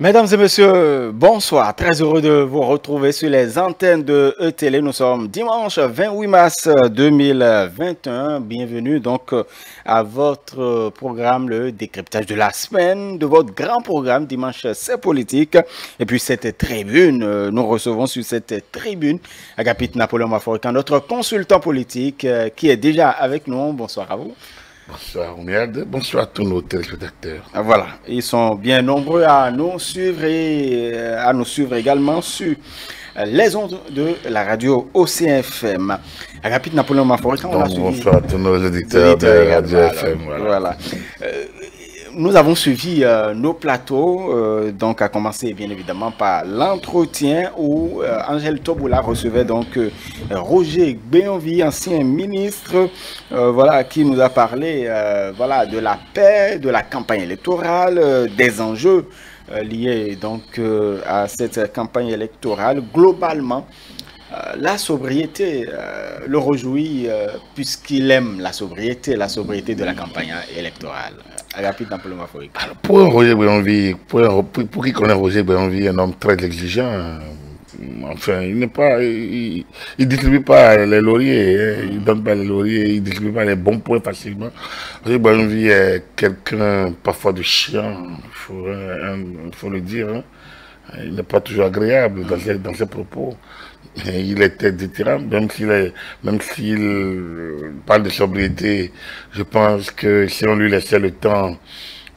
Mesdames et messieurs, bonsoir. Très heureux de vous retrouver sur les antennes de ETélé. Nous sommes dimanche 28 mars 2021. Bienvenue donc à votre programme, le décryptage de la semaine, de votre grand programme Dimanche c'est politique. Et puis cette tribune, nous recevons sur cette tribune Agapit Napoléon Maforika, notre consultant politique qui est déjà avec nous. Bonsoir à vous. Bonsoir Omiad, bonsoir à tous nos téléspectateurs. Voilà, ils sont bien nombreux à nous suivre et à nous suivre également sur les ondes de la radio OCFM. Agapit Napoléon Maforika, on a suivi. Bonsoir à tous nos éditeurs de radio FM. Voilà. Nous avons suivi nos plateaux, donc à commencer bien évidemment par l'entretien où Angèle Toboula recevait donc Roger Béonville, ancien ministre, voilà, qui nous a parlé voilà, de la paix, de la campagne électorale, des enjeux liés donc à cette campagne électorale. Globalement, la sobriété le réjouit puisqu'il aime la sobriété de la campagne électorale. Alors, pour Roger Béonville, pour qui connaît Roger Béonville, un homme très exigeant, enfin, il n'est pas, il distribue pas les lauriers, hein, il donne pas les lauriers, il distribue pas les bons points facilement. Roger Béonville est quelqu'un parfois de chiant, il faut le dire, hein. Il n'est pas toujours agréable dans ses propos. Il était détirant, même s'il parle de sobriété, je pense que si on lui laissait le temps,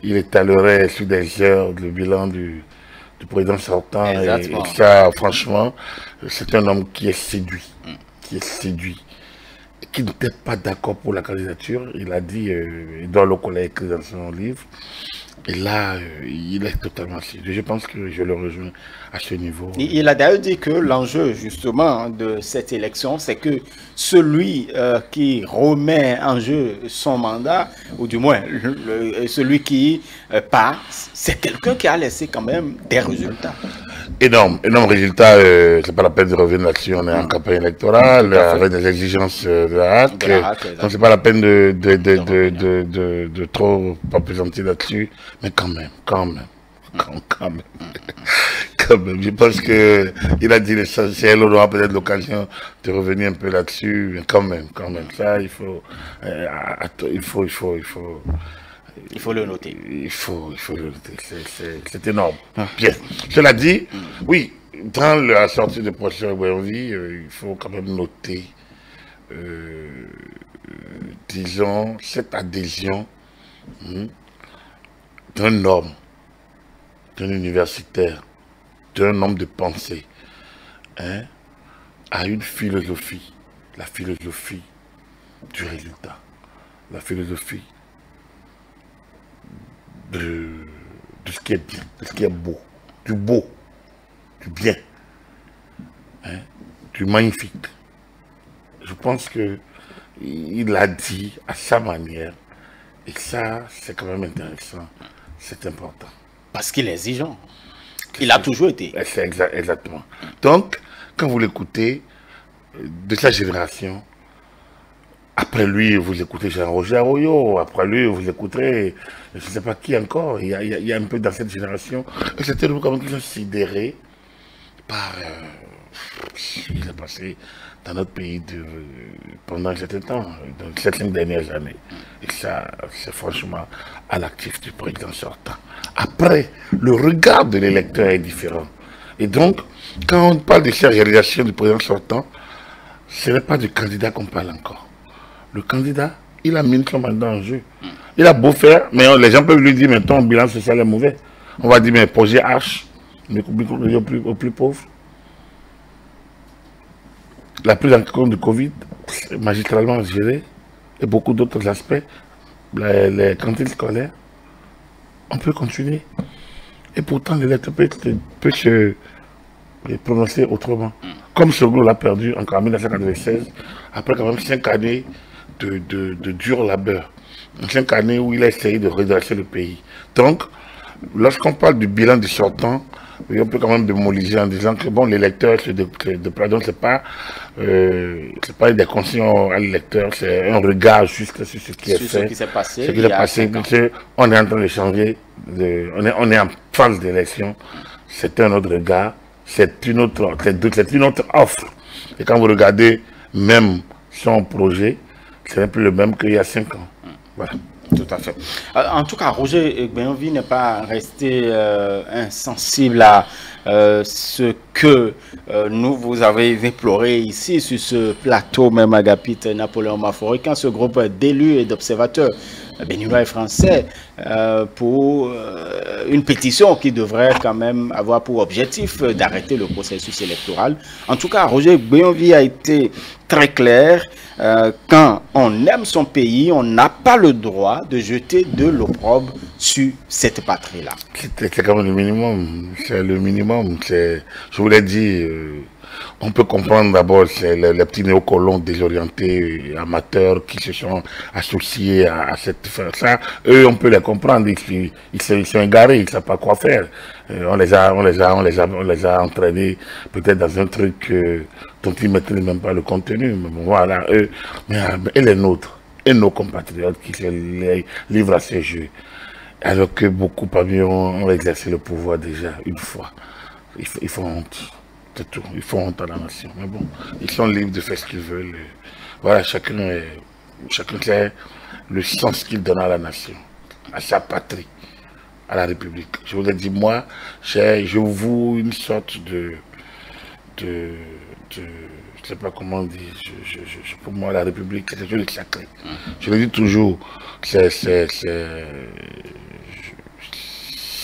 il étalerait sur des heures le bilan du président sortant. Et ça, franchement, c'est un homme qui est séduit, qui n'était pas d'accord pour la candidature. Il a dit, Edouard Lokola a écrit dans son livre. Et là, il est totalement séduit. Je pense que je le rejoins à ce niveau. Il a d'ailleurs dit que l'enjeu, justement, de cette élection, c'est que celui qui remet en jeu son mandat, ou du moins celui qui part, c'est quelqu'un qui a laissé quand même des résultats. Énorme résultat. C'est pas la peine de revenir là-dessus. On est en campagne électorale, avec des exigences de la HAC. Donc c'est pas la peine de trop plaisanter là-dessus. Mais quand même. Je pense qu'il a dit l'essentiel. On aura peut-être l'occasion de revenir un peu là-dessus. Mais quand même. Ça, il faut le noter. Il faut le noter. C'est énorme. Bien. Cela dit, oui, dans la sortie de professeur Béonville, il faut quand même noter, disons, cette adhésion d'un homme, d'un universitaire, d'un homme de pensée, hein, à une philosophie, la philosophie du résultat, la philosophie de ce qui est bien, de ce qui est beau, du bien, hein, du magnifique. Je pense qu'il l'a dit à sa manière, et ça, c'est quand même intéressant, c'est important. Parce qu'il est exigeant. Il a toujours été. C'est exactement. Donc, quand vous l'écoutez, de sa génération, après lui, vous écoutez Jean-Roger Arroyo, après lui, vous écouterez, je ne sais pas qui encore, il y a un peu dans cette génération. Et c'était comme qu'ils sont sidérés par ce qui s'est passé dans notre pays pendant un certain temps, dans ces 5 dernières années. Et ça, c'est franchement à l'actif du président sortant. Après, le regard de l'électeur est différent. Et donc, quand on parle de ces réalisations du président sortant, ce n'est pas du candidat qu'on parle encore. Le candidat, il a mis son mandat en jeu. Il a beau faire, mais les gens peuvent lui dire, mais ton bilan social est mauvais. On va dire, mais projet H, mais aux plus pauvres. La prise en compte du Covid, magistralement gérée, et beaucoup d'autres aspects, les cantines scolaires, on peut continuer. Et pourtant, l'électeur peut se prononcer autrement. Comme Soglo l'a perdu encore en 1996, après quand même 5 années de dur labeur. 5 années où il a essayé de redresser le pays. Donc, Lorsqu'on parle du bilan du sortant, on peut quand même démoliger en disant que bon, l'électeur de Pradon, c'est pas des consignes à l'électeur, c'est un regard juste sur ce qui est fait, ce qui s'est passé. Ce qui s'est passé, on est en train de changer, on est en phase d'élection, c'est un autre regard, c'est une autre offre. Et quand vous regardez même son projet, ce n'est plus le même qu'il y a 5 ans. Voilà. Tout à fait. En tout cas, Roger Gbenvi n'est pas resté insensible à ce que nous vous avez déploré ici sur ce plateau, même Agapit Napoléon Mafori, quand ce groupe d'élus et d'observateurs béninois et français pour une pétition qui devrait quand même avoir pour objectif d'arrêter le processus électoral. En tout cas, Roger Gbenvi a été très clair. Quand on aime son pays, on n'a pas le droit de jeter de l'opprobre sur cette patrie-là. C'est quand même le minimum. C'est le minimum. Je vous l'ai dit, on peut comprendre d'abord les petits néocolons désorientés, amateurs qui se sont associés à cette faire ça. Eux, on peut les comprendre. Ils sont égarés, ils ne savent pas quoi faire. On les a entraînés peut-être dans un truc dont ils ne maîtrisent même pas le contenu. Mais bon, voilà, eux, et les nôtres, et nos compatriotes qui se livrent à ces jeux. Alors que beaucoup parmi eux ont exercé le pouvoir déjà une fois. Ils font honte. C'est tout. Ils font honte à la nation. Mais bon, ils sont libres de faire ce qu'ils veulent. Voilà, chacun sait le sens qu'il donne à la nation, à sa patrie, à la République. Je vous ai dit, moi, je voue une sorte je ne sais pas comment on dit, pour moi, la République, c'est quelque chose de sacré. Je le dis toujours, c'est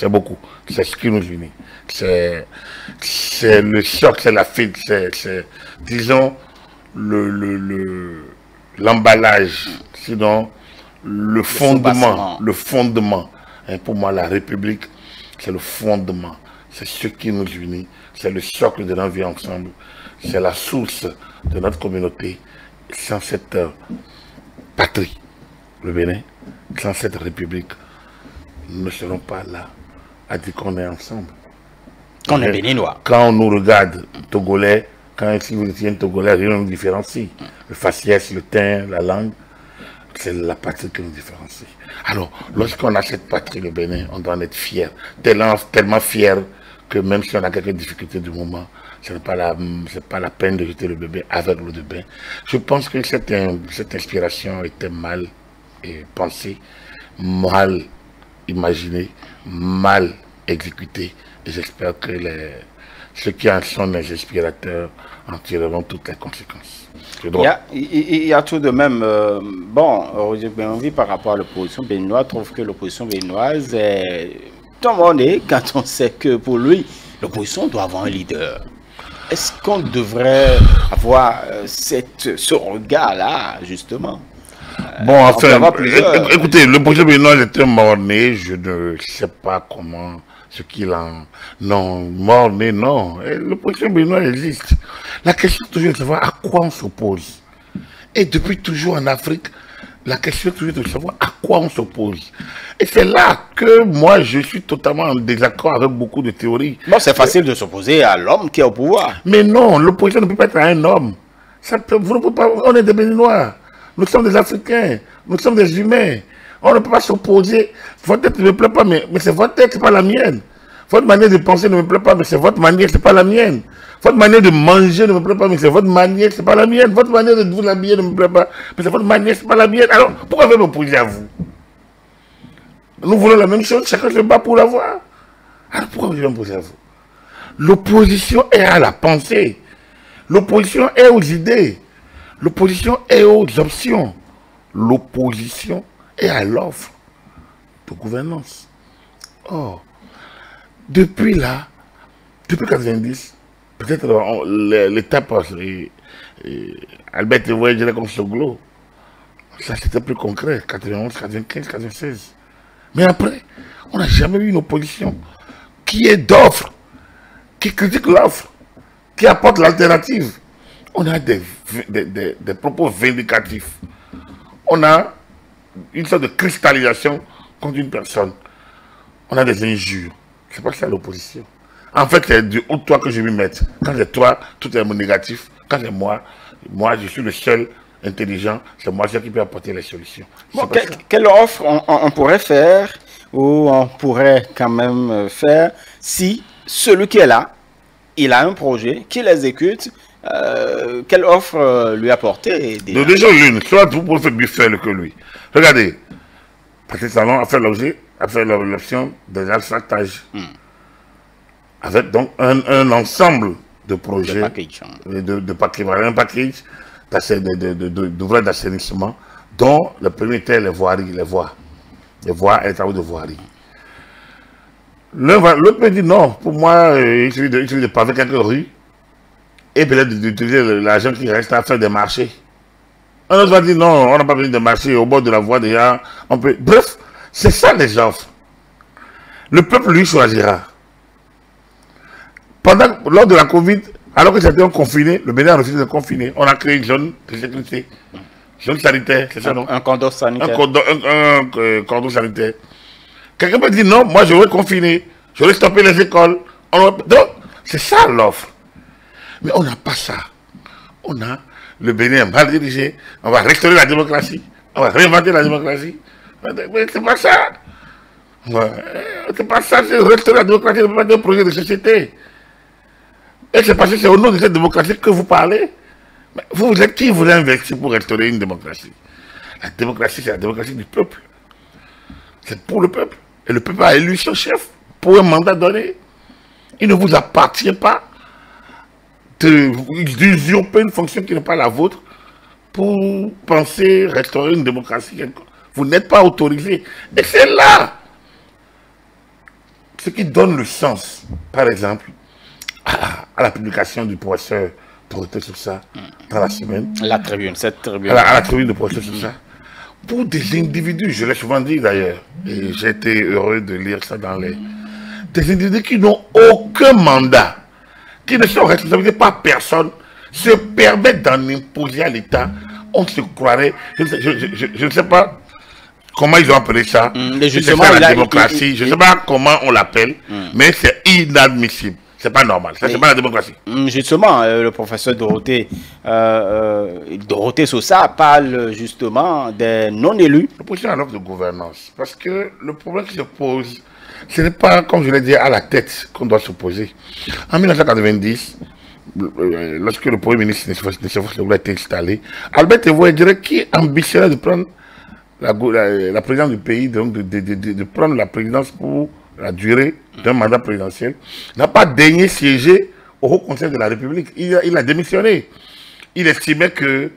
beaucoup. C'est ce qui nous unit. C'est le choc, c'est la fête, c'est disons, l'emballage, sinon le fondement. Et pour moi, la République, c'est le fondement. C'est ce qui nous unit. C'est le socle de notre vie ensemble. C'est la source de notre communauté. Sans cette patrie, le Bénin, sans cette République, nous ne serons pas là à dire qu'on est ensemble. Qu'on est béninois. Quand on nous regarde, Togolais, si vous étiez un Togolais, rien ne nous différencie. Le faciès, le teint, la langue, c'est la patrie qui nous différencie. Alors, lorsqu'on a cette patrie, le Bénin, on doit en être fier. Tellement fier que même si on a quelques difficultés du moment, ce n'est pas la peine de jeter le bébé avec l'eau de bain. Je pense que cette inspiration était mal pensée, mal imaginée, mal exécutée. Et j'espère que ceux qui en sont les inspirateurs en tireront toutes les conséquences. Il y a tout de même, Roger Gbenvi, par rapport à l'opposition béninoise, trouve que l'opposition béninoise est tombée quand on sait que pour lui, l'opposition doit avoir un leader. Est-ce qu'on devrait avoir ce regard-là, justement? Bon, enfin, écoutez, l'opposition béninoise est un mort-né, je ne sais pas comment... Ce qu'il en... Non, mort-né, non. L'opposition béninoise existe. La question est toujours de savoir à quoi on s'oppose. Et depuis toujours en Afrique, la question est toujours de savoir à quoi on s'oppose. Et c'est là que moi, je suis totalement en désaccord avec beaucoup de théories. Bon, c'est facile de s'opposer à l'homme qui est au pouvoir. Mais non, l'opposition ne peut pas être à un homme. Vous ne pouvez pas, on est des Béninois. Nous sommes des Africains. Nous sommes des humains. On ne peut pas s'opposer. Votre tête ne me plaît pas, mais c'est votre tête, ce n'est pas la mienne. Votre manière de penser ne me plaît pas, mais c'est votre manière, ce n'est pas la mienne. Votre manière de manger ne me plaît pas, mais c'est votre manière, ce n'est pas la mienne. Votre manière de vous habiller ne me plaît pas, mais c'est votre manière, ce n'est pas la mienne. Alors, pourquoi vous m'opposer à vous? Nous voulons la même chose, chacun se bat pour l'avoir. Alors, pourquoi vous m'opposer à vous? L'opposition est à la pensée. L'opposition est aux idées. L'opposition est aux options. L'opposition est à l'offre de gouvernance. Or, depuis 90, peut-être l'étape Albert Evoye dirait comme Soglo, ça c'était plus concret, 91, 95, 96. Mais après, on n'a jamais eu une opposition qui est d'offre, qui critique l'offre, qui apporte l'alternative. On a des propos vindicatifs. On a une sorte de cristallisation contre une personne. on a des injures. C'est pas ça l'opposition. En fait, c'est du haut de toi que je vais mettre. Quand c'est toi, tout est négatif. Quand c'est moi, je suis le seul intelligent. C'est moi qui peux apporter les solutions. Bon, quelle offre on pourrait faire, ou on pourrait quand même faire, si celui qui est là, il a un projet, qu'il l'exécute, quelle offre lui apporter? De déjà l'une, soit vous pouvez mieux faire que lui. Regardez, Patrice Talon a fait l'option des alphabétages. Avec donc un ensemble de projets, de package, un package d'ouvrages d'assainissement, dont le premier était les voies et les travaux de voirie. L'autre me dit non, pour moi, il suffit de paver quelques rues et peut-être d'utiliser l'argent qui reste à faire des marchés. Un autre va dire non, on n'a pas besoin de marcher au bord de la voie déjà, on peut. Bref, c'est ça les offres. Le peuple lui choisira. Lors de la Covid, alors que c'était confiné, le Bénin a refusé de confiner. On a créé une zone de sécurité. Zone sanitaire, c'est ça, non? Un cordon sanitaire. Un cordon sanitaire. Quelqu'un peut dire non, moi je veux confiner. Je veux stopper les écoles. Donc, c'est ça l'offre. Mais on n'a pas ça. On a le Bénin mal dirigé. On va restaurer la démocratie. On va réinventer la démocratie. Mais c'est pas ça. C'est pas ça, c'est restaurer la démocratie, c'est pas un projet de société. Et c'est parce que c'est au nom de cette démocratie que vous parlez. Mais vous êtes qui voulez investir pour restaurer une démocratie? La démocratie, c'est la démocratie du peuple. C'est pour le peuple. Et le peuple a élu son chef pour un mandat donné. Il ne vous appartient pas d'usurper une fonction qui n'est pas la vôtre pour penser restaurer une démocratie. Vous n'êtes pas autorisé. Et c'est là ce qui donne le sens, par exemple, à la publication du professeur Dorothée Sousa dans la semaine. La tribune, cette tribune. À la tribune du professeur Sousa. Pour des individus, je l'ai souvent dit d'ailleurs, et j'ai été heureux de lire ça dans les... Des individus qui n'ont aucun mandat, qui ne sont responsabilisés par personne, se permettent d'en imposer à l'État. On se croirait, je ne sais pas comment ils ont appelé ça, la démocratie, je ne sais pas comment on l'appelle, mais c'est inadmissible. C'est pas normal, ça c'est pas la démocratie. Justement, le professeur Dorothée Sousa parle justement des non-élus. L'opposition à l'offre de gouvernance, parce que le problème qui se pose, ce n'est pas, comme je l'ai dit, à la tête qu'on doit se poser. En 1990, lorsque le premier ministre Nicéphore a été installé, Albert Evoye dirait qui ambitionnait de prendre la présidence du pays, donc de prendre la présidence pour la durée d'un mandat présidentiel, n'a pas daigné siéger au Haut Conseil de la République. Il a démissionné. Il estimait que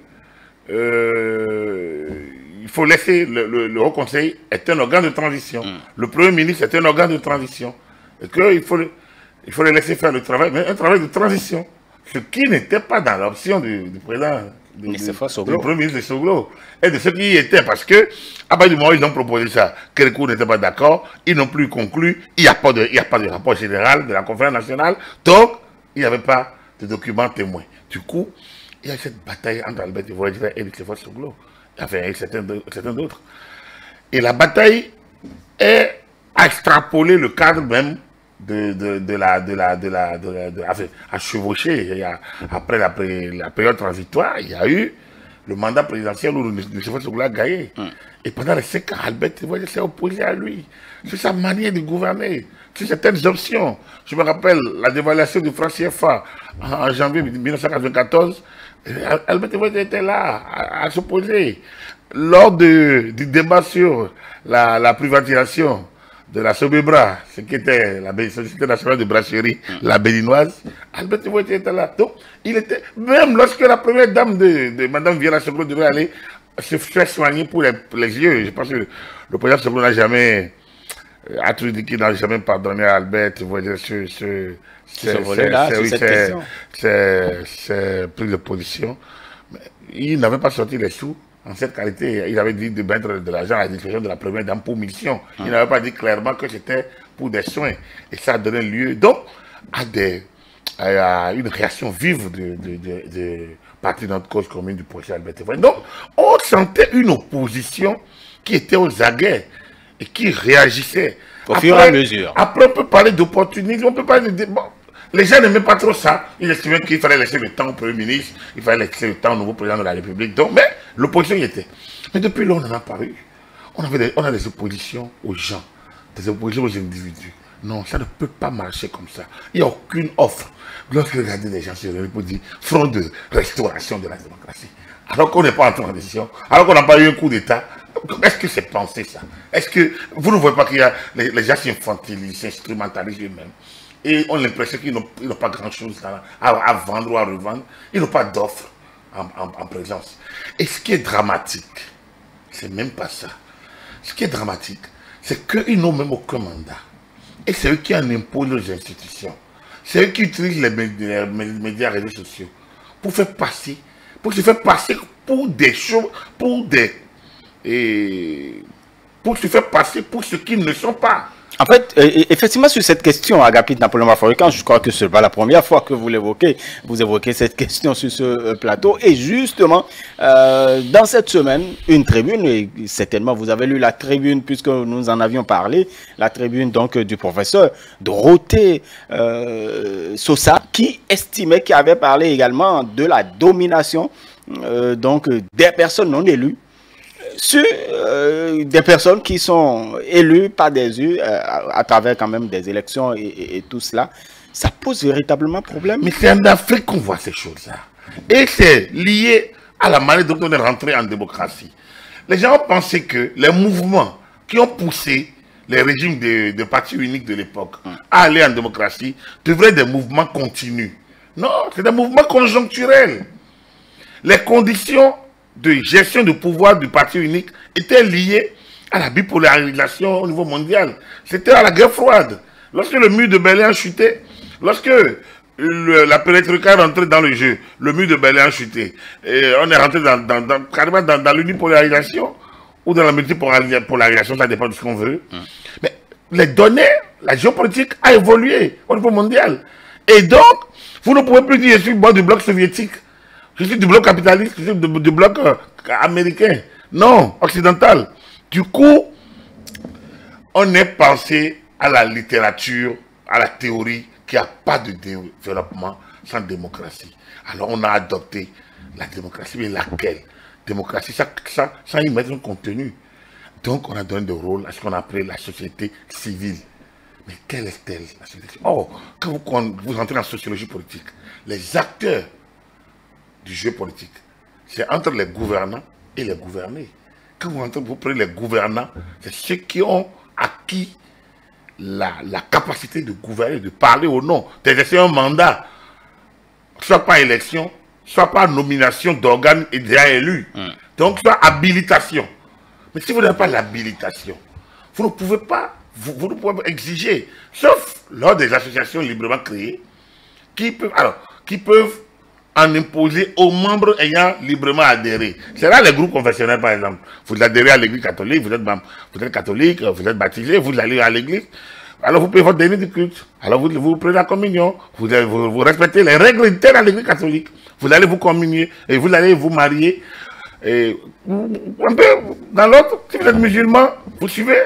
il faut laisser le Haut Conseil est un organe de transition. Le Premier ministre est un organe de transition. Et qu'il faut le laisser faire le travail, mais un travail de transition. Ce qui n'était pas dans l'option du président du Premier ministre de Soglo. Et de ceux qui y étaient, parce que, à partir du moment où ils ont proposé ça, Kérékou n'était pas d'accord, ils n'ont plus conclu, il n'y a pas de rapport général de la conférence nationale, donc il n'y avait pas de document témoin. Du coup, il y a cette bataille entre Albert Evoye et Nicéphore Soglo, enfin, et certains d'autres. Et la bataille est à extrapoler le cadre même à chevaucher. Après la période transitoire, il y a eu le mandat présidentiel où Nicéphore Soglo a gagné. Et pendant les 5 ans, Albert Evoye s'est opposé à lui. C'est sa manière de gouverner. C'est certaines options. Je me rappelle la dévaluation du franc CFA en janvier 1994. Albert Evoye était là à s'opposer. Lors du débat sur la privatisation de la Sobebra, ce qui était la Société nationale de brasserie, la béninoise, Albert Evoye était là. Donc, il était, même lorsque la première dame de Mme Viera Soglo devait aller se faire soigner pour les yeux, je pense que le président Soglo n'a jamais, a toujours dit qu'il n'a jamais pardonné à Albert Evoye c'est prise de position. Mais il n'avait pas sorti les sous. En cette qualité, il avait dit de mettre de l'argent à la disposition de la première dame pour mission. Il n'avait pas dit clairement que c'était pour des soins. Et ça a donné lieu donc à une réaction vive de partie de notre cause commune du projet Albert Evoye. Donc, on sentait une opposition qui était aux aguets. et qui réagissait. Au fur et à mesure. Après, on peut parler d'opportunisme, on peut parler de... Bon, les gens n'aimaient pas trop ça. Ils estimaient qu'il fallait laisser le temps au Premier ministre, il fallait laisser le temps au nouveau président de la République. Donc, mais l'opposition y était. Mais depuis là, on n'en a pas eu. On a des oppositions aux gens, des oppositions aux individus. Non, ça ne peut pas marcher comme ça. Il n'y a aucune offre. Lorsque vous regardez les gens se réunissent pour dire front de restauration de la démocratie, alors qu'on n'est pas en transition, alors qu'on n'a pas eu un coup d'État, est-ce que c'est pensé ça? Est-ce que vous ne voyez pas qu'il y a les gens s'infantilisent, s'instrumentalisent eux-mêmes et ont l'impression qu'ils n'ont pas grand-chose à vendre ou à revendre, ils n'ont pas d'offre en présence. Et ce qui est dramatique, c'est même pas ça. Ce qui est dramatique, c'est qu'ils n'ont même aucun mandat. Et c'est eux qui en imposent aux institutions. C'est eux qui utilisent les médias, les réseaux sociaux pour faire passer, pour se faire passer pour des choses, pour se faire passer pour ce qu'ils ne sont pas. En fait, effectivement, sur cette question, Agapit Napoléon Mafabrikan, je crois que ce n'est pas la première fois que vous l'évoquez. Vous évoquez cette question sur ce plateau. Et justement, dans cette semaine, une tribune, et certainement vous avez lu la tribune puisque nous en avions parlé, la tribune donc du professeur Dorothée Sosa, qui estimait, qui avait parlé également de la domination donc des personnes non élues sur des personnes qui sont élues par des élus à travers quand même des élections et tout cela, ça pose véritablement problème. Mais c'est en Afrique qu'on voit ces choses-là. Et c'est lié à la manière dont on est rentré en démocratie. Les gens ont pensé que les mouvements qui ont poussé les régimes de partis uniques de l'époque à aller en démocratie devraient être des mouvements continus. Non, c'est des mouvements conjoncturels. Les conditions de gestion du pouvoir du parti unique étaient liées à la bipolarisation au niveau mondial. C'était à la guerre froide. Lorsque le mur de Berlin a chuté, lorsque la perestroïka est rentrée dans le jeu, le mur de Berlin a chuté, et on est rentré carrément dans l'unipolarisation ou dans la multipolarisation, ça dépend de ce qu'on veut. Mais les données, la géopolitique a évolué au niveau mondial. Et donc, vous ne pouvez plus dire je suis du bloc soviétique. Je suis du bloc capitaliste, je suis du bloc américain. Non, occidental. Du coup, on est pensé à la littérature, à la théorie, qu'il n'y a pas de développement sans démocratie. Alors on a adopté la démocratie, mais laquelle? Démocratie, sans y mettre un contenu. Donc on a donné de rôle à ce qu'on appelle la société civile. Mais quelle est-elle, la société civile? Oh, quand vous entrez en sociologie politique, les acteurs du jeu politique, c'est entre les gouvernants et les gouvernés. Quand vous prenez les gouvernants, c'est ceux qui ont acquis la capacité de gouverner, de parler au nom, d'exercer un mandat, soit par élection, soit par nomination d'organes déjà élus. Donc, soit habilitation. Mais si vous n'avez pas l'habilitation, vous ne pouvez pas, vous ne pouvez pas exiger, sauf lors des associations librement créées, qui peuvent en imposer aux membres ayant librement adhéré. C'est là les groupes confessionnels, par exemple. Vous adhérez à l'église catholique, vous êtes catholique, vous êtes baptisé, vous allez à l'église. Alors vous payez votre dernier du culte. Alors vous prenez la communion. Vous respectez les règles internes à l'église catholique. Vous allez vous communier et vous allez vous marier. Et un peu dans l'autre, si vous êtes musulman, vous suivez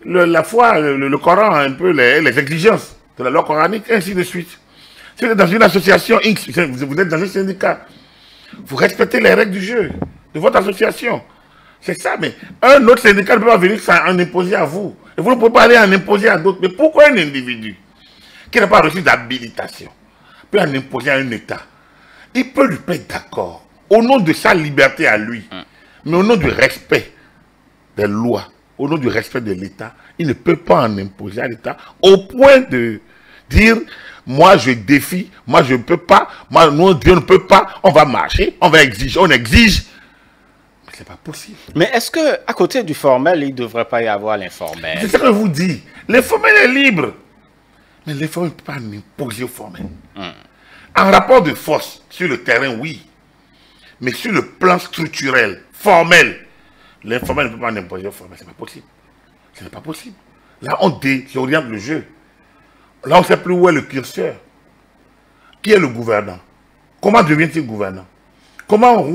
la foi, le Coran, un peu les exigences de la loi coranique, ainsi de suite. Si vous êtes dans une association X, vous êtes dans un syndicat, vous respectez les règles du jeu de votre association. C'est ça, mais un autre syndicat ne peut pas venir en imposer à vous. Et vous ne pouvez pas aller en imposer à d'autres. Mais pourquoi un individu qui n'a pas reçu d'habilitation peut en imposer à un État? Il peut lui être d'accord au nom de sa liberté à lui, mais au nom du respect des lois, au nom du respect de l'État, il ne peut pas en imposer à l'État au point de dire moi je défie, moi je ne peux pas, moi non, Dieu ne peut pas, on va marcher, on va exiger, on exige. Mais c'est pas possible. Mais est-ce que à côté du formel, il ne devrait pas y avoir l'informel? C'est ce que je vous dis. L'informel est libre. Mais l'informel ne peut pas imposer au formel. En rapport de force, sur le terrain, oui. Mais sur le plan structurel, formel, l'informel ne peut pas imposer au formel. Ce n'est pas possible. Ce n'est pas possible. Là, on désoriente le jeu. Là, on ne sait plus où est le curseur. Qui est le gouvernant? Comment devient-il gouvernant? Comment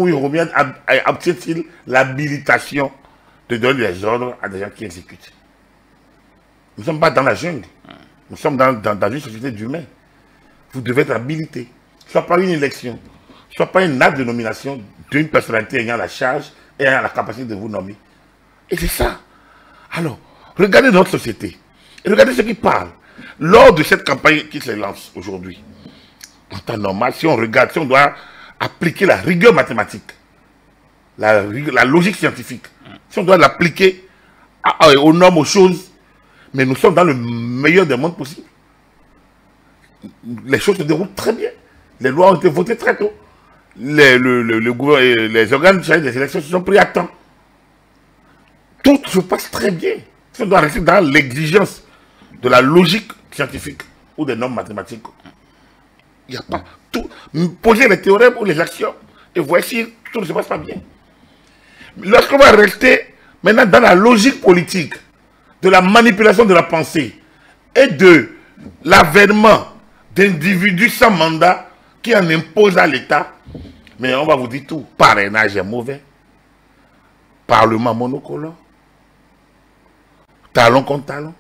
obtient-il l'habilitation de donner des ordres à des gens qui exécutent. Nous ne sommes pas dans la jungle. Nous sommes dans une société d'humains. Vous devez être habilité. Soit par une élection, soit par un acte de nomination d'une personnalité ayant la charge et ayant la capacité de vous nommer. Et c'est ça. Alors, regardez notre société. Et regardez ceux qui parlent. Lors de cette campagne qui se lance aujourd'hui, en temps normal, si on regarde, si on doit appliquer la rigueur mathématique, la logique scientifique, si on doit l'appliquer aux normes, aux choses, mais nous sommes dans le meilleur des mondes possibles. Les choses se déroulent très bien. Les lois ont été votées très tôt. Les organes des élections se sont pris à temps. Tout se passe très bien. Si on doit rester dans l'exigence de la logique scientifique ou des normes mathématiques, il n'y a pas tout. Posez les théorèmes ou les actions et voici, tout ne se passe pas bien. Lorsqu'on va rester maintenant dans la logique politique, de la manipulation de la pensée et de l'avènement d'individus sans mandat qui en imposent à l'État, mais on va vous dire tout. Parrainage est mauvais. Parlement monocolore. Talon contre talon.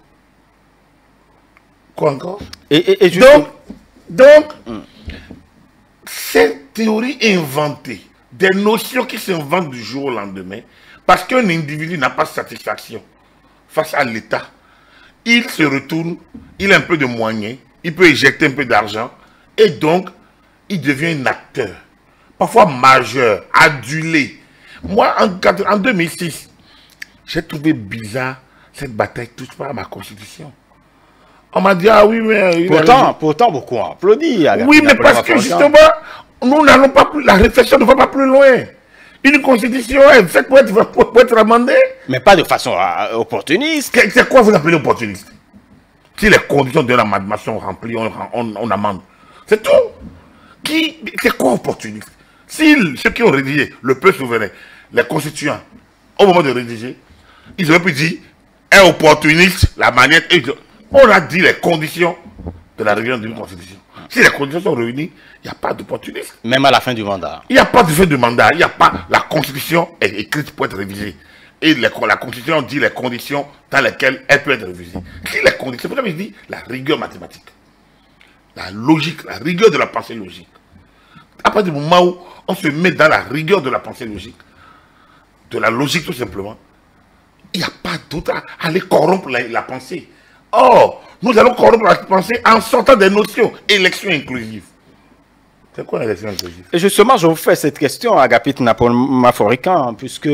Quoi encore? Et donc, cette théorie inventée, des notions qui s'inventent du jour au lendemain, parce qu'un individu n'a pas de satisfaction face à l'État, il se retourne, il a un peu de moyens, il peut éjecter un peu d'argent, et donc, il devient un acteur, parfois majeur, adulé. Moi, en 2006, j'ai trouvé bizarre cette bataille touche pas à ma constitution. On m'a dit, ah oui, mais... Pourtant, beaucoup ont applaudi. Oui, mais parce que justement, nous n'allons pas plus, la réflexion ne va pas plus loin. Une constitution est faite pour être amendée. Mais pas de façon opportuniste. C'est quoi vous appelez opportuniste? Si les conditions de l'amendement sont remplies, on amende. C'est tout. C'est quoi opportuniste? Si ceux qui ont rédigé, le peuple souverain, les constituants, au moment de rédiger, ils auraient pu dire, est opportuniste, la manière... On a dit les conditions de la révision d'une constitution. Si les conditions sont réunies, il n'y a pas d'opportuniste. Même à la fin du mandat. Il n'y a pas de fin de mandat. Il n'y a pas... La constitution est écrite pour être révisée. Et la constitution dit les conditions dans lesquelles elle peut être révisée. Si les conditions... C'est pour ça que je dis la rigueur mathématique. La logique, la rigueur de la pensée logique. À partir du moment où on se met dans la rigueur de la pensée logique, de la logique tout simplement, il n'y a pas d'autre à aller corrompre la pensée. Or, nous allons corrompre la pensée en sortant des notions. Élection inclusive. C'est quoi l'élection inclusive? Et justement, je vous fais cette question, Agapit Napoli-Maforican, puisque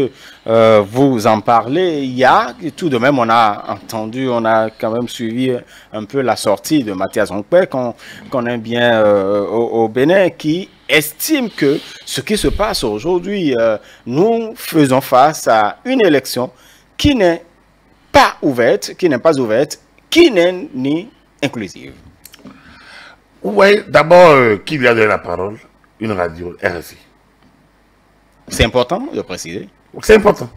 vous en parlez. Il y a, tout de même, on a entendu, on a quand même suivi un peu la sortie de Mathias Ongpé, qu'on aime bien au Bénin, qui estime que ce qui se passe aujourd'hui, nous faisons face à une élection qui n'est pas ouverte, qui n'est ni inclusive. Oui, d'abord, qui lui a donné la parole? Une radio, RFI. C'est important de préciser. C'est important.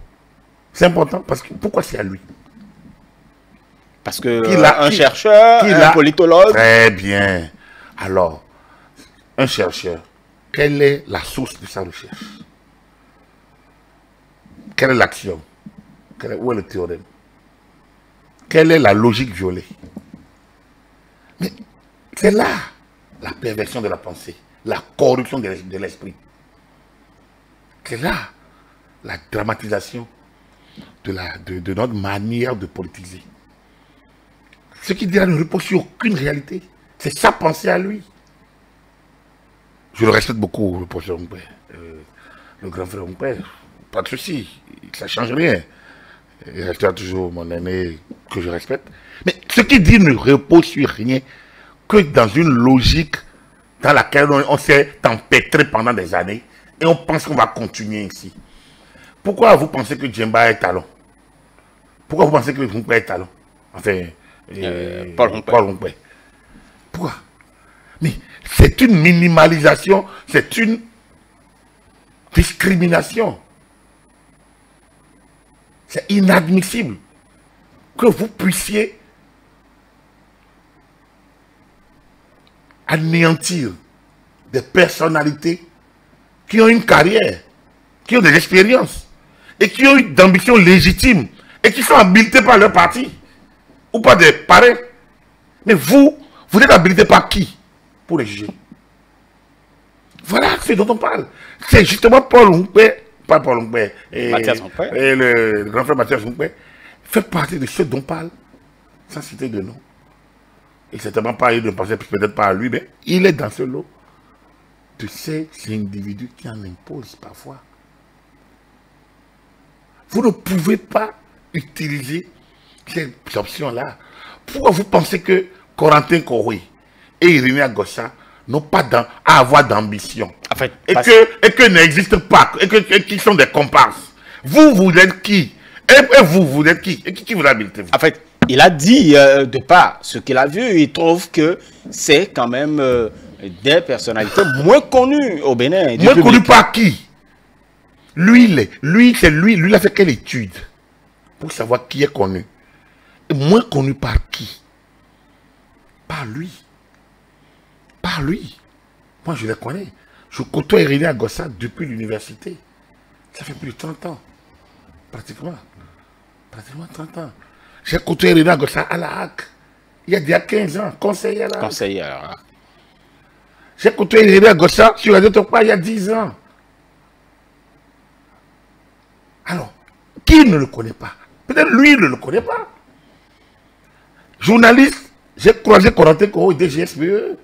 C'est important parce que pourquoi c'est à lui? Parce que un chercheur, un politologue. Très bien. Alors, un chercheur, quelle est la source de sa recherche? Quelle est l'axiome? Où est le théorème? Quelle est la logique violée? Mais c'est là la perversion de la pensée, la corruption de l'esprit. C'est là la dramatisation de notre manière de politiser. Ce qui dit là ne repose sur aucune réalité. C'est sa pensée à lui. Je le respecte beaucoup, le professeur Ongpé, le grand frère Ongpé. Pas de souci, ça ne change rien. Il restera toujours mon aîné que je respecte. Mais ce qu'il dit ne repose sur rien que dans une logique dans laquelle on s'est empêtré pendant des années et on pense qu'on va continuer ici. Pourquoi vous pensez que Djemba est talon? Pourquoi vous pensez que Ongpé est talon? Enfin, Paul Ongpé. Pourquoi? Mais c'est une minimalisation, c'est une discrimination. C'est inadmissible que vous puissiez anéantir des personnalités qui ont une carrière, qui ont des expériences. et qui ont eu d'ambitions légitimes et qui sont habilités par leur parti ou par des parrains. Mais vous êtes habilité par qui pour les juger? Voilà ce dont on parle. C'est justement Paul Humpé, pas Paul Humpé, et le grand frère Mathias Humpé, fait partie de ceux dont on parle, sans citer de nom. Et certainement pas, il ne pensait peut-être pas à lui, mais il est dans ce lot de ces individus qui en imposent parfois. Vous ne pouvez pas utiliser cette option-là. Pourquoi vous pensez que Corentin Kouroui et Irénée Agosha n'ont pas à avoir d'ambition, en fait, et que n'existent pas, et qu'ils sont des comparses? Vous êtes qui? Et vous êtes qui? Et qui vous habilite? En fait, il a dit, de par ce qu'il a vu, il trouve que c'est quand même des personnalités moins connues au Bénin. Moins connues par qui? Lui, il a fait quelle étude pour savoir qui est connu? Et moins connu par qui? Par lui. Par lui. Moi, je le connais. Je côtoie Irénée Agosha depuis l'université. Ça fait plus de 30 ans. Pratiquement 30 ans. J'ai côtoyé Irénée Agosha à la HAC. Il y a déjà 15 ans. Conseiller à la HAC. Conseiller à la HAC. J'ai côtoyé Irénée Agosha sur Radio Tokpa il y a 10 ans. Alors, qui ne le connaît pas? Peut-être lui il ne le connaît pas. Journaliste, j'ai croisé Corentin Kouroui de GSPE.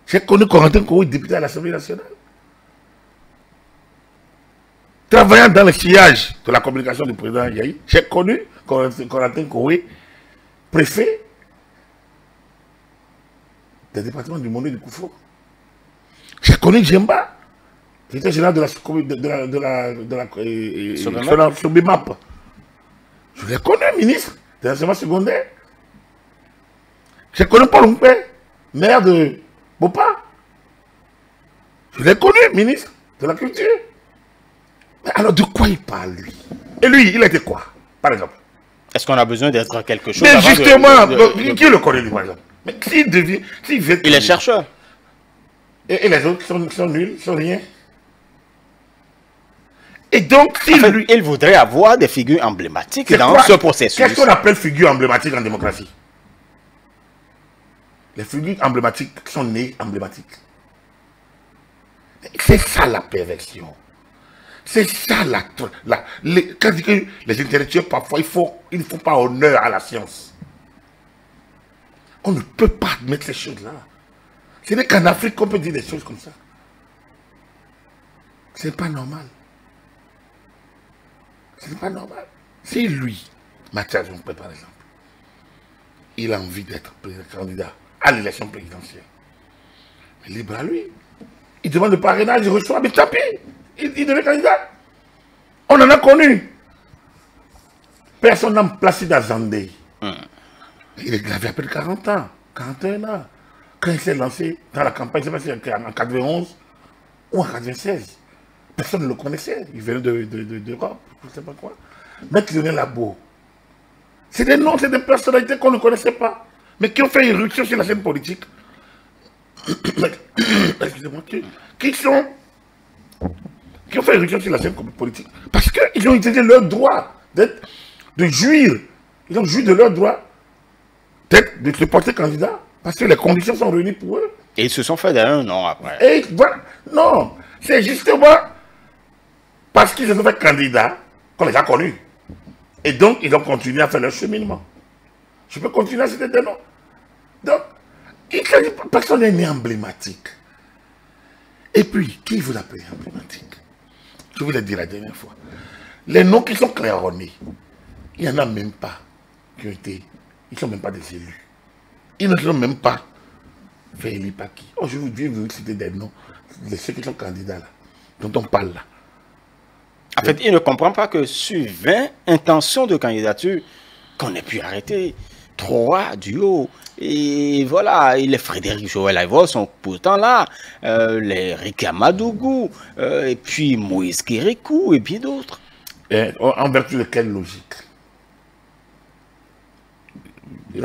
J'ai connu Corentin Kouroui, député à l'Assemblée nationale. Travaillant dans le sillage de la communication du président Yahi, j'ai connu Corentin Kouroui, préfet des départements du Monde et du Koufou. J'ai connu Djemba, directeur général de la Sobimap. Je l'ai connu, ministre de l'enseignement secondaire. J'ai connu Paul Humpé, maire de Bopa. Je l'ai connu, ministre de la Culture. Mais alors, de quoi il parle, lui? Et lui, il était quoi, par exemple? Est-ce qu'on a besoin d'être quelque chose? Mais justement, qui le connaît, lui, par exemple? Mais s'il devient... Il est chercheur. Et les autres sont nuls, sont rien. Et donc, si lui... Il voudrait avoir des figures emblématiques dans ce processus. Qu'est-ce qu'on appelle figure emblématique en démocratie? Les figures emblématiques sont nées emblématiques. C'est ça la perversion. C'est ça quand je dis que les intellectuels, parfois, ils ne font pas honneur à la science. On ne peut pas admettre ces choses-là. Ce n'est qu'en Afrique qu'on peut dire des choses comme ça. Ce n'est pas normal. Ce n'est pas normal. Si lui, Mathias Humpé par exemple, il a envie d'être candidat à l'élection présidentielle, mais libre à lui. Il demande le parrainage, il reçoit, mais tant pis, il devient candidat. On en a connu. Personne n'a placé dans Zandé. Il avait à peu de 40 ans, 41 ans. Quand il s'est lancé dans la campagne, je ne sais pas si en 91 ou en 96. Personne ne le connaissait. Il venait d'Europe, je ne sais pas quoi. Maître Lionel Labo. C'est des noms, c'est des personnalités qu'on ne connaissait pas, mais qui ont fait irruption sur la scène politique. Excusez-moi, qui ont fait irruption sur la scène politique. Parce qu'ils ont utilisé leur droit de jouir. Ils ont joui de leur droit de se porter candidat. Parce que les conditions sont réunies pour eux. Et ils se sont fait d'un nom après. Et voilà. Non, c'est justement parce qu'ils se sont fait candidats qu'on les a connus. Et donc, ils ont continué à faire leur cheminement. Je peux continuer à citer des noms. Donc, personne n'est né emblématique. Et puis, qui vous appelle emblématique? Je vous l'ai dit la dernière fois. Les noms qui sont claironnés, il n'y en a même pas qui ont été... Ils ne sont même pas des élus. Ils ne sont même pas fait élire par qui. Oh, je vais vous citer des noms de ceux qui sont candidats là, dont on parle là. En fait, il ne comprend pas que sur 20 intentions de candidature, qu'on ait pu arrêter 3 du haut. Et voilà, les Frédéric Joël Aïvo sont pourtant là, les Rika Madougou, et puis Moïse Kérékou, et bien d'autres. En vertu de quelle logique? Je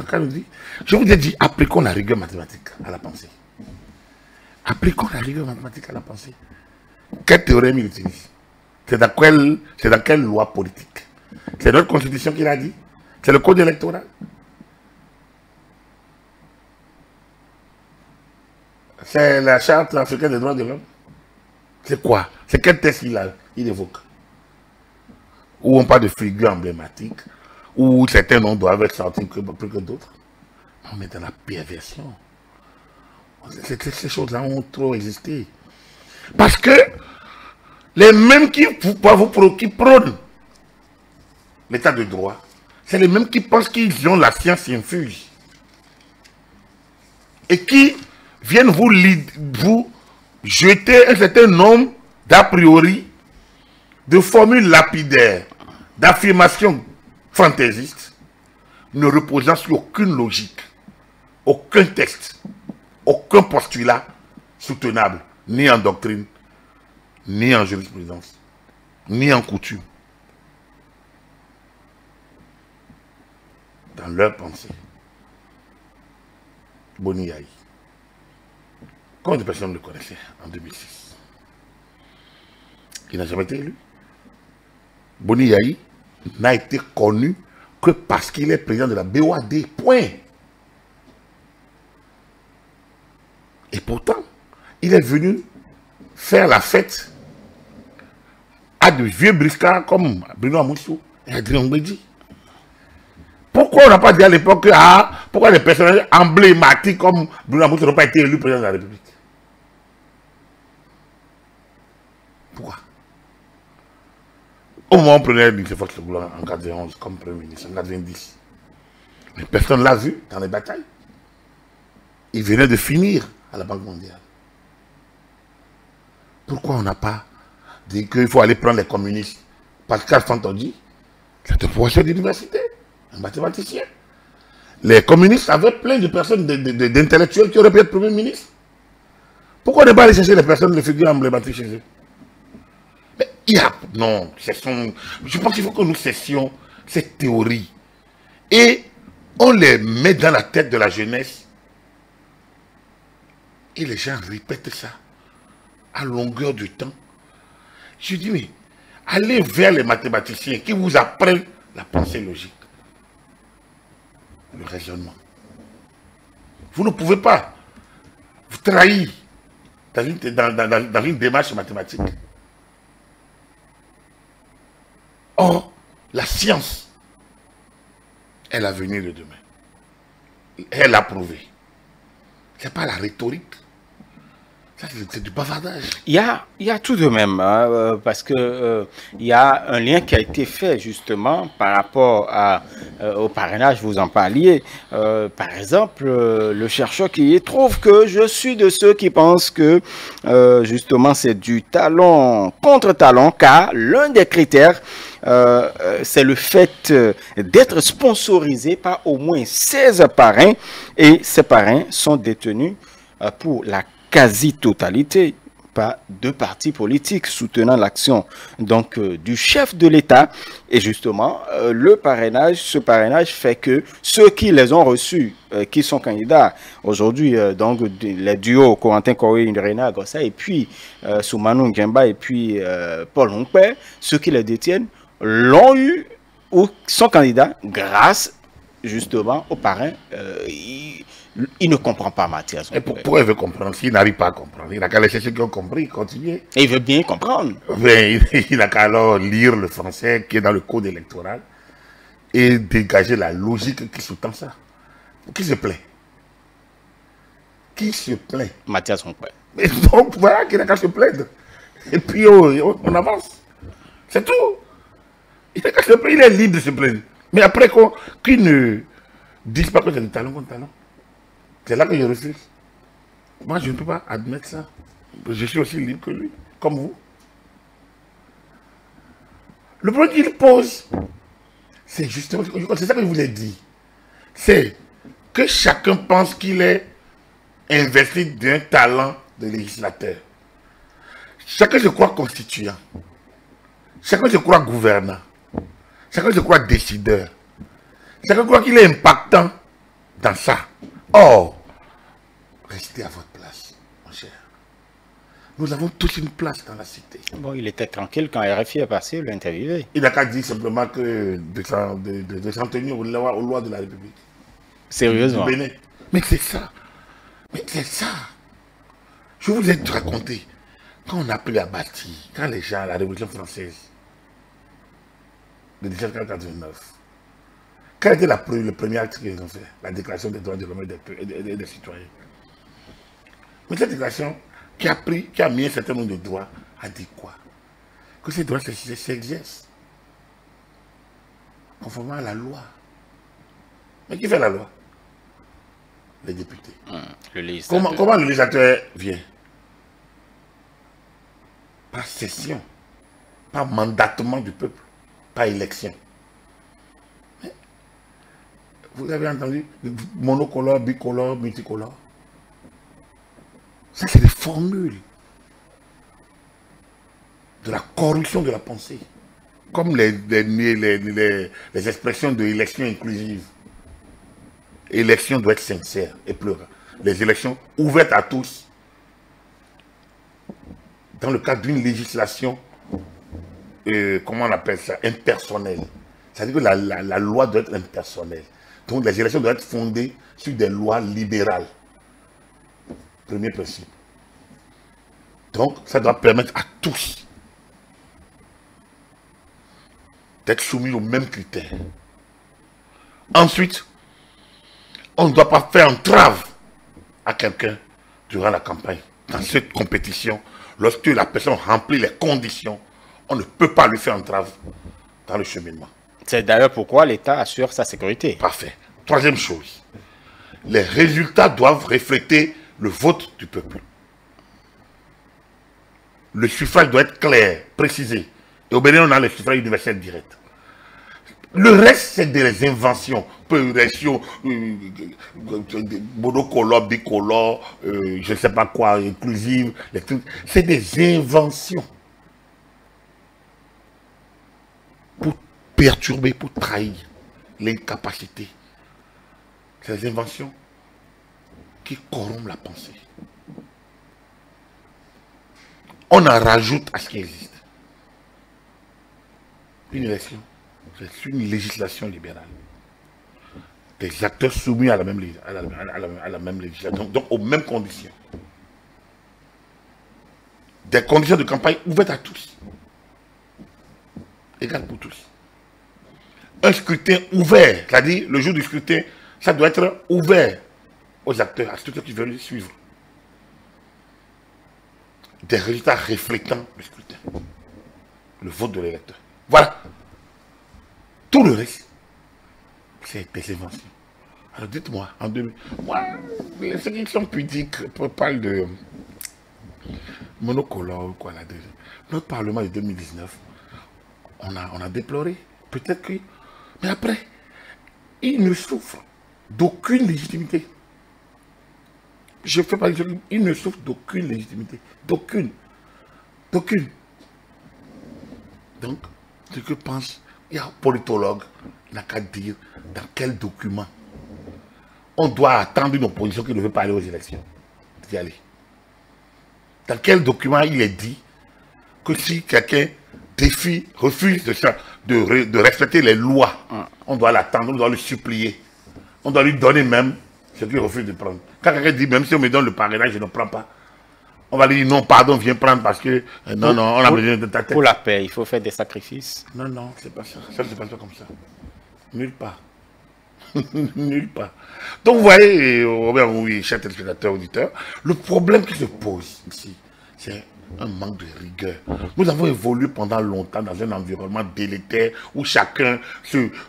vous ai dit, appliquons la rigueur mathématique à la pensée. Appliquons la rigueur mathématique à la pensée. Quel théorème il utilise? C'est dans quelle loi politique? C'est notre constitution qui l'a dit? C'est le code électoral? C'est la charte africaine des droits de l'homme? C'est quoi? C'est quel texte il évoque? Où on parle de figures emblématiques, où certains noms doivent être sortis plus que d'autres. On est dans la perversion. Ces choses-là ont trop existé. Parce que les mêmes qui prônent l'état de droit, c'est les mêmes qui pensent qu'ils ont la science infuse. Et qui viennent vous jeter un certain nombre d'a priori, de formules lapidaires, d'affirmations fantaisistes, ne reposant sur aucune logique, aucun texte, aucun postulat soutenable, ni en doctrine, ni en jurisprudence, ni en coutume. Dans leur pensée. Boni Yayi. Combien de personnes le connaissaient en 2006? Il n'a jamais été élu. Boni Yayi n'a été connu que parce qu'il est président de la BOAD. Point. Et pourtant, il est venu faire la fête à de vieux briscards comme Bruno Amoussou et Adrien Mbedi. Pourquoi on n'a pas dit à l'époque que pourquoi les personnages emblématiques comme Bruno Amoussou n'ont pas été élus président de la République? Pourquoi? Au moment où on prenait l'Union Force Blanc en 91 comme Premier ministre, en 90, mais personne ne l'a vu dans les batailles. Il venait de finir à la Banque mondiale. Pourquoi on n'a pas dit qu'il faut aller prendre les communistes? Pascal Fantodi, c'est un professeur d'université, un mathématicien. Les communistes avaient plein de personnes, d'intellectuels qui auraient pu être Premier ministre. Pourquoi ne pas aller chercher les personnes, les figures emblématiques chez eux? Mais il y a... Non, je pense qu'il faut que nous cessions cette théorie. Et on les met dans la tête de la jeunesse. Et les gens répètent ça à longueur de temps. Je dis, mais allez vers les mathématiciens qui vous apprennent la pensée logique, le raisonnement. Vous ne pouvez pas vous trahir dans une démarche mathématique. Or, la science est l'avenir de demain. Elle l'a prouvé. Ce n'est pas la rhétorique. C'est du bavardage. Il y a tout de même, parce que il y a un lien qui a été fait justement par rapport au parrainage, vous en parliez. Par exemple, le chercheur qui trouve que je suis de ceux qui pensent que justement c'est du talon contre talon, car l'un des critères, c'est le fait d'être sponsorisé par au moins 16 parrains, et ces parrains sont détenus pour la quasi-totalité par 2 partis politiques soutenant l'action donc du chef de l'État. Et justement, ce parrainage fait que ceux qui les ont reçus, qui sont candidats aujourd'hui, donc les duos Corentin Coré, René Gossa, et puis Soumanou N'Djemba et puis Paul Hongpè, ceux qui les détiennent l'ont eu ou sont candidats grâce justement aux parrains. Il ne comprend pas Mathias. Et pourquoi il veut comprendre? S'il n'arrive pas à comprendre, il n'a qu'à laisser ceux qui ont compris, continuer. Et il veut bien comprendre. Mais il n'a qu'à alors lire le français qui est dans le code électoral et dégager la logique qui sous-tend ça. Qui se plaît? Qui se plaît? Mathias Hongpè. Mais donc voilà qu'il n'a qu'à se plaindre. Et puis on avance. C'est tout. Il n'a qu'à se plaindre, il est libre de se plaindre. Mais après qu'il ne dise pas que c'est du talent contre talent. C'est là que je refuse. Moi, je ne peux pas admettre ça. Je suis aussi libre que lui, comme vous. Le problème qu'il pose, c'est justement, c'est ça que je vous l'ai dit. C'est que chacun pense qu'il est investi d'un talent de législateur. Chacun se croit constituant. Chacun se croit gouvernant. Chacun se croit décideur. Chacun croit qu'il est impactant dans ça. Or, restez à votre place, mon cher. Nous avons tous une place dans la cité. Bon, il était tranquille quand RFI est passé l'interviewer. Il n'a qu'à dire simplement que de s'en tenir aux lois de la République. Sérieusement. Mais c'est ça. Mais c'est ça. Je vous ai raconté. Quand on a appelé à bâtir, quand les gens, la Révolution française, de 1789, quel était le premier acte qu'ils ont fait? La déclaration des droits de l'homme et des citoyens. Mais cette déclaration qui a mis un certain nombre de droits, a dit quoi? Que ces droits s'exercent conformément à la loi. Mais qui fait la loi? Les députés. Le législateur. Comment le législateur vient? Par session, par mandatement du peuple, par élection. Mais, vous avez entendu monocolore, bicolore, multicolore? Ça, c'est des formules de la corruption de la pensée. Comme les expressions de élection inclusive. Élection doit être sincère et pleurer. Les élections ouvertes à tous, dans le cadre d'une législation, comment on appelle ça, impersonnelle. C'est-à-dire que la loi doit être impersonnelle. Donc les élections doivent être fondées sur des lois libérales. Premier principe. Donc ça doit permettre à tous d'être soumis aux mêmes critères. Ensuite, on ne doit pas faire entrave à quelqu'un durant la campagne. Dans cette compétition, lorsque la personne remplit les conditions, on ne peut pas lui faire entrave dans le cheminement. C'est d'ailleurs pourquoi l'État assure sa sécurité. Parfait. Troisième chose, les résultats doivent refléter le vote du peuple. Le suffrage doit être clair, précisé. Et au Bénin, on a le suffrage universel direct. Le reste, c'est des inventions. Progression, monocolore, bicolore, je ne sais pas quoi, inclusive. C'est des inventions. Pour perturber, pour trahir l'incapacité. C'est des inventions qui corrompent la pensée. On en rajoute à ce qui existe. Une élection, c'est une législation libérale. Des acteurs soumis à la même législation, donc aux mêmes conditions. Des conditions de campagne ouvertes à tous. Égales pour tous. Un scrutin ouvert, c'est-à-dire le jour du scrutin, ça doit être ouvert aux acteurs, à ceux qui veulent suivre. Des résultats reflétant le scrutin. Le vote de l'électeur. Voilà. Tout le reste, c'est des inventions. Alors dites-moi, en 2000, moi, ceux qui sont pudiques parlent de monocolore ou quoi là. Notre Parlement de 2019, on a déploré. Peut-être que. Mais après, il ne souffre d'aucune légitimité. Je fais pas il ne souffre d'aucune légitimité. D'aucune. D'aucune. Donc, ce que pense, il y a un politologue, il n'a qu'à dire dans quel document on doit attendre une opposition qui ne veut pas aller aux élections. D'y aller. Dans quel document il est dit que si quelqu'un refuse de respecter les lois, on doit l'attendre, on doit le supplier. On doit lui donner même ce qu'il refuse de prendre. Quand quelqu'un dit, même si on me donne le parrainage, je ne prends pas. On va lui dire, non, pardon, viens prendre parce que, non, on a besoin de ta tête. Pour la paix, il faut faire des sacrifices. Non, c'est pas ça. Ça ne se passe pas comme ça. Nulle part. Nulle part. Donc, vous voyez, Robert, oui, chers téléspectateurs, auditeurs, le problème qui se pose ici, c'est un manque de rigueur. Nous avons évolué pendant longtemps dans un environnement délétère où chacun,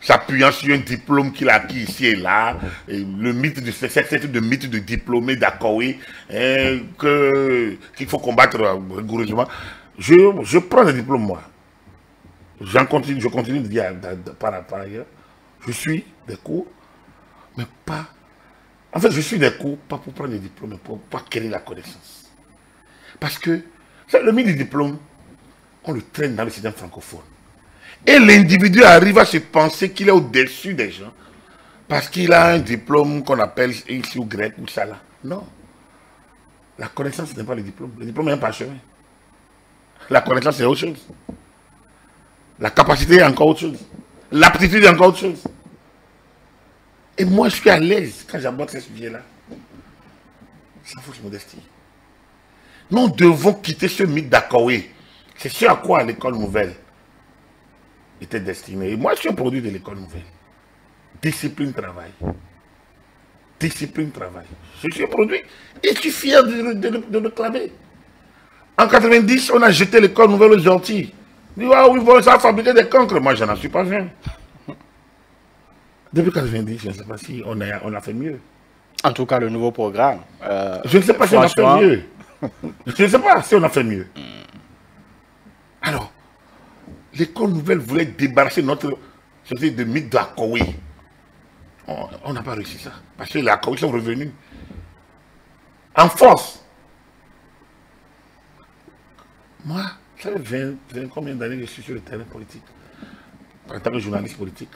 s'appuyant sur un diplôme qu'il a acquis ici et là, et le mythe de cette mythe de diplômé d'Akoui, qu'il faut combattre rigoureusement. Je prends le diplôme, moi. Je continue de dire par ailleurs, je suis des cours, mais pas. En fait, je suis des cours, pas pour prendre des diplômes, mais pour acquérir la connaissance. Parce que le mythe du diplôme, on le traîne dans le système francophone. Et l'individu arrive à se penser qu'il est au-dessus des gens parce qu'il a un diplôme qu'on appelle X ou Y ou ça là. Non. La connaissance n'est pas le diplôme. Le diplôme est un parchemin. La connaissance, c'est autre chose. La capacité est encore autre chose. L'aptitude est encore autre chose. Et moi, je suis à l'aise quand j'aborde ces sujets-là. Sans fausse modestie. Nous devons quitter ce mythe d'Akawé. C'est ce à quoi l'école nouvelle était destinée. Et moi, je suis un produit de l'école nouvelle. Discipline, travail. Discipline, travail. Je suis un produit et je suis fier de le clamer. En 90, on a jeté l'école nouvelle aux gentils. On dit, ah oui, ça va fabriquer des cancres. Moi, je n'en suis pas un. Depuis 90, je ne sais pas si on a fait mieux. En tout cas, le nouveau programme. Je ne sais pas si on a fait mieux. Je ne sais pas si on a fait mieux. Alors, l'école nouvelle voulait débarrasser notre société de mythe d'Akawé. On n'a pas réussi ça. Parce que les Akawé sont revenus. En force. Moi, ça fait 20 combien d'années que je suis sur le terrain politique. En tant que journaliste politique.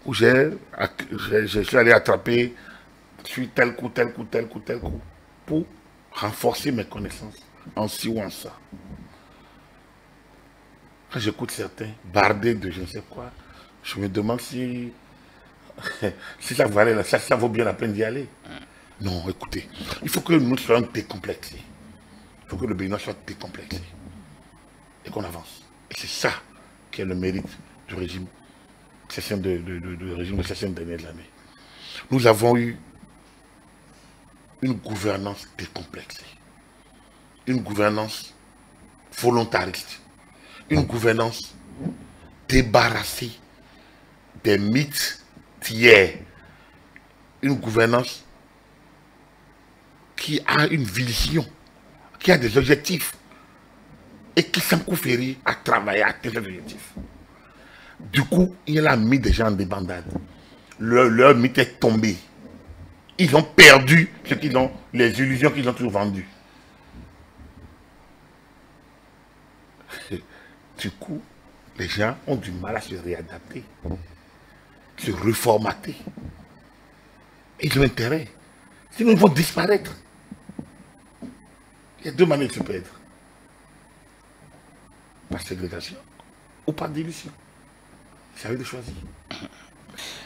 Où je suis allé attraper sur tel coup, pour renforcer mes connaissances en ci ou en ça. Quand j'écoute certains barder de je ne sais quoi, je me demande si ça vaut bien la peine d'y aller. Non, écoutez, il faut que nous soyons décomplexés. Il faut que le Bénin soit décomplexé. Et qu'on avance. Et c'est ça qui est le mérite du régime de ces 5 dernières années. Nous avons eu une gouvernance décomplexée, une gouvernance volontariste, une gouvernance débarrassée des mythes d'hier, une gouvernance qui a une vision, qui a des objectifs et qui s'encoufférit à travailler à tes objectifs. Du coup, il a mis des gens en débandade. Leur mythe est tombé. Ils ont perdu les illusions qu'ils ont toujours vendues. Du coup, les gens ont du mal à se réadapter, se reformater. Et ils ont intérêt. Sinon, ils vont disparaître. Il y a 2 manières de se perdre. Par ségrégation ou par dilution. C'est à eux de choisir.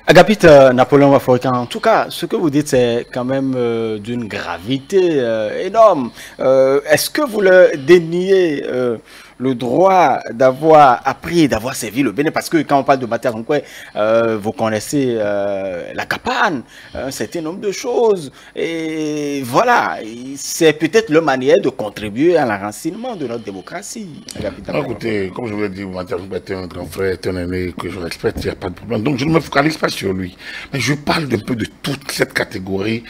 Agapit Napoléon Wafortan, en tout cas, ce que vous dites, c'est quand même d'une gravité énorme. Est-ce que vous le déniez le droit d'avoir appris, d'avoir servi le Bénin? Parce que quand on parle de bataille, vous connaissez la capane, un certain nombre de choses. Et voilà, c'est peut-être la manière de contribuer à l'enracinement de notre démocratie. Écoutez, comme je vous l'ai dit, Mathieu est un grand frère, un aîné que je respecte, il n'y a pas de problème. Donc je ne me focalise pas sur lui. Mais je parle un peu de toute cette catégorie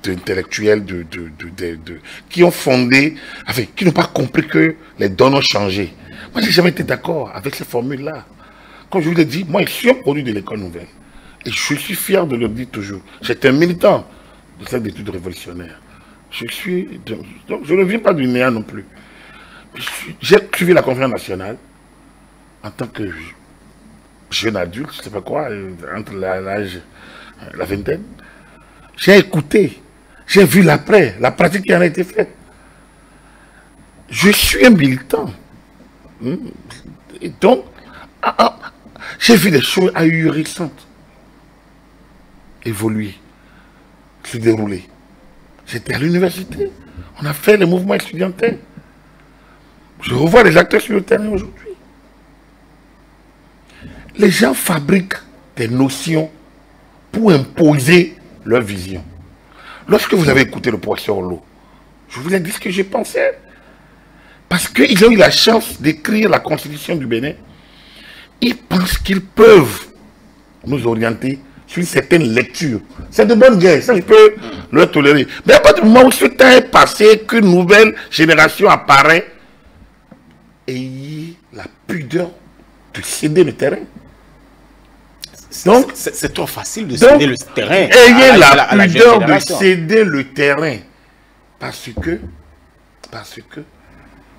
d'intellectuels qui ont fondé, enfin, qui n'ont pas compris que les données ont changé. Moi, je n'ai jamais été d'accord avec ces formules-là. Comme je vous l'ai dit, moi, je suis un produit de l'école nouvelle. Et je suis fier de le dire toujours. J'étais un militant de cette étude révolutionnaire. Donc, je ne viens pas du néant non plus. J'ai suivi la conférence nationale en tant que jeune adulte, je ne sais pas quoi, entre l'âge, la vingtaine. J'ai écouté, j'ai vu l'après, la pratique qui en a été faite. Je suis un militant. Et donc, j'ai vu des choses ahurissantes évoluer, se dérouler. J'étais à l'université, on a fait les mouvements étudiantins. Je revois les acteurs sur le terrain aujourd'hui. Les gens fabriquent des notions pour imposer leur vision. Lorsque vous avez écouté le professeur Lo, je vous ai dit ce que je pensais. Parce qu'ils ont eu la chance d'écrire la constitution du Bénin. Ils pensent qu'ils peuvent nous orienter sur certaines lectures. C'est de bonne guerre, ça je peux le tolérer. Mais à partir du moment où ce temps est passé, qu'une nouvelle génération apparaît, ayez la pudeur de céder le terrain. Donc, c'est trop facile de céder le terrain. Ayez la pudeur de céder le terrain. Parce que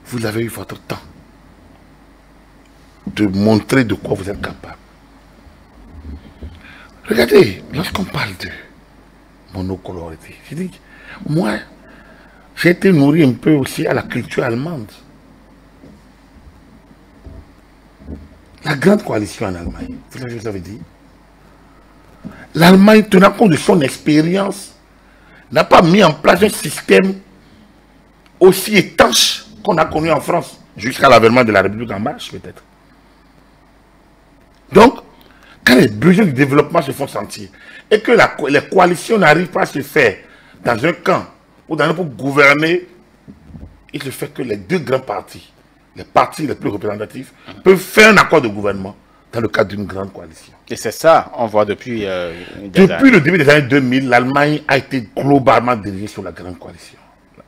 vous avez eu votre temps de montrer de quoi vous êtes capable. Regardez, lorsqu'on parle de monocolorité, je dis, moi, j'ai été nourri un peu aussi à la culture allemande. La grande coalition en Allemagne, vous savez ce que ça veut dire? L'Allemagne, tenant compte de son expérience, n'a pas mis en place un système aussi étanche qu'on a connu en France, jusqu'à l'avènement de la République en marche, peut-être. Donc, quand les besoins de développement se font sentir, et que les coalitions n'arrivent pas à se faire dans un camp, ou dans un pour gouverner, il se fait que les deux grands partis, les partis les plus représentatifs, peuvent faire un accord de gouvernement dans le cadre d'une grande coalition. Et c'est ça, on voit depuis... Depuis le début des années 2000, l'Allemagne a été globalement dirigée sur la grande coalition.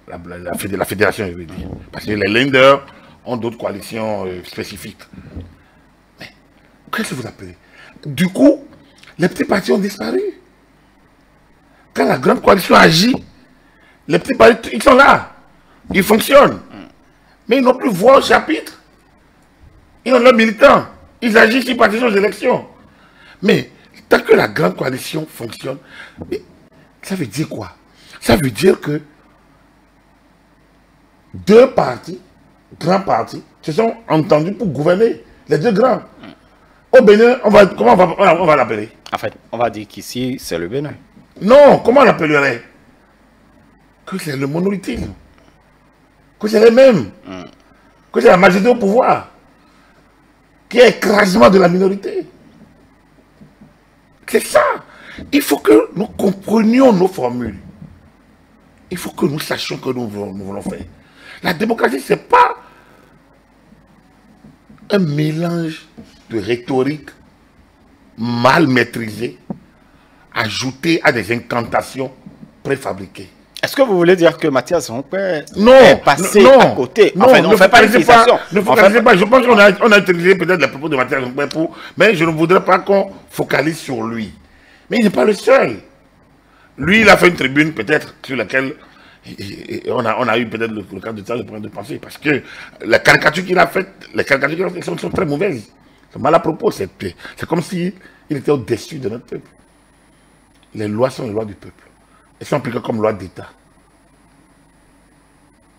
La fédération, je veux dire. Parce que les Länder ont d'autres coalitions spécifiques. Mais, qu'est-ce que vous appelez? Du coup, les petits partis ont disparu. Quand la grande coalition agit, les petits partis, ils sont là. Ils fonctionnent. Mais ils n'ont plus voix au chapitre. Ils ont leurs militants. Ils agissent, ils participent aux élections. Mais tant que la grande coalition fonctionne, ça veut dire quoi? Ça veut dire que deux partis, grands partis, se sont entendus pour gouverner. Les deux grands. Au Bénin, comment on va l'appeler? En fait, on va dire qu'ici, c'est le Bénin. Non, comment on l'appellerait? Que c'est le monolithisme. Que c'est les mêmes. Que c'est la majorité au pouvoir. Qui est écrasement de la minorité. C'est ça. Il faut que nous comprenions nos formules. Il faut que nous sachions que nous voulons faire. La démocratie, ce n'est pas un mélange de rhétorique mal maîtrisée, ajouté à des incantations préfabriquées. Est-ce que vous voulez dire que Mathias Ronquet Non, est passé à côté? Non, enfin, on ne fait pas l'utilisation. Ne focalisez pas. Je pense qu'on a utilisé peut-être les propos de Mathias Ronquet mais je ne voudrais pas qu'on focalise sur lui. Mais il n'est pas le seul. Lui, il a fait une tribune peut-être sur laquelle on a eu peut-être le cas de ça, le point de penser. Parce que les caricatures qu'il a faites, sont très mauvaises. C'est mal à propos. C'est comme s'il était au-dessus de notre peuple. Les lois sont les lois du peuple. Elles sont appliquées comme loi d'État.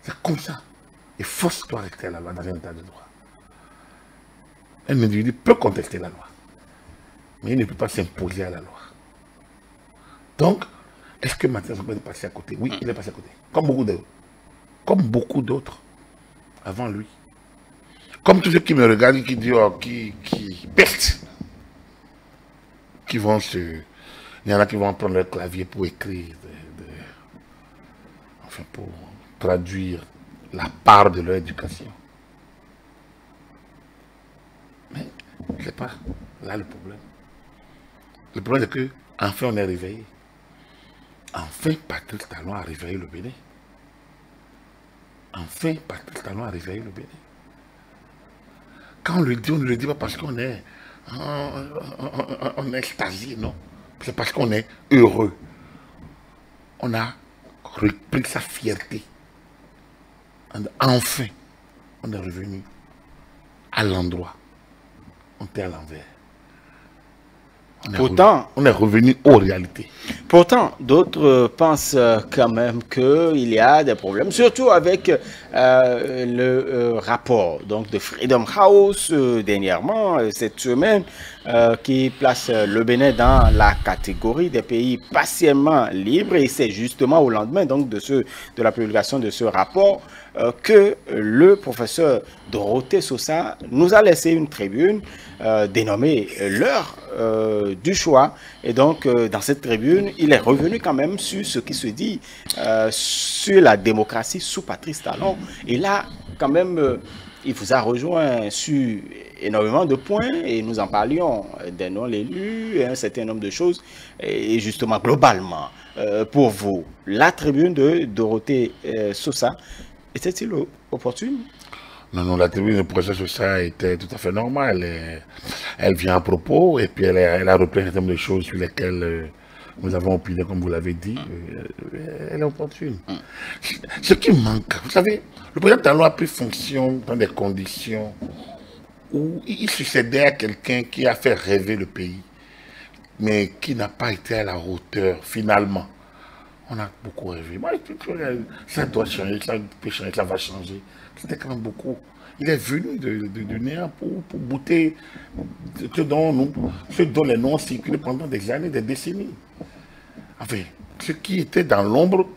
C'est comme ça. Et force doit rester à la loi dans un état de droit. Un individu peut contester la loi, mais il ne peut pas s'imposer à la loi. Donc, est-ce que Mathias Ronquet est passé à côté? Oui, il est passé à côté. Comme beaucoup d'autres avant lui. Comme tous ceux qui me regardent, qui disent, qui pestent, qui vont se... Il y en a qui vont prendre leur clavier pour écrire, enfin pour traduire la part de leur éducation. Mais c'est pas là le problème. Le problème c'est que enfin on est réveillé. Enfin Patrice Talon a réveillé le Bénin. Enfin Patrice Talon a réveillé le Bénin. Quand on le dit, on ne le dit pas parce qu'on est extasié, non. C'est parce qu'on est heureux. On a repris sa fierté. Enfin, on est revenu à l'endroit. On était à l'envers. Pourtant, on est revenu aux réalités. Pourtant, d'autres pensent quand même qu'il y a des problèmes, surtout avec le rapport donc, de Freedom House dernièrement, cette semaine, qui place le Bénin dans la catégorie des pays partiellement libres. Et c'est justement au lendemain donc, de la publication de ce rapport que le professeur Dorothée Sosa nous a laissé une tribune dénommée l'heure du choix. Et donc, dans cette tribune, il est revenu quand même sur ce qui se dit sur la démocratie sous Patrice Talon. Et là, quand même, il vous a rejoint sur énormément de points et nous en parlions des non-élus et un certain nombre de choses. Et justement, globalement, pour vous, la tribune de Dorothée Sosa, était-il opportune? Non, la tribune de professeur Sosa était tout à fait normale. Elle vient à propos et puis elle a repris un certain nombre de choses sur lesquelles nous avons opiné, comme vous l'avez dit. Elle est opportune. Ce qui manque, vous savez, le président Talon a pris fonction dans des conditions où il succédait à quelqu'un qui a fait rêver le pays, mais qui n'a pas été à la hauteur, finalement. On a beaucoup rêvé. Moi, ça doit changer, ça peut changer, ça va changer. C'était quand même beaucoup. Il est venu de néant pour bouter ce dont les noms circulaient pendant des années, des décennies. Enfin, ceux qui étaient dans l'ombre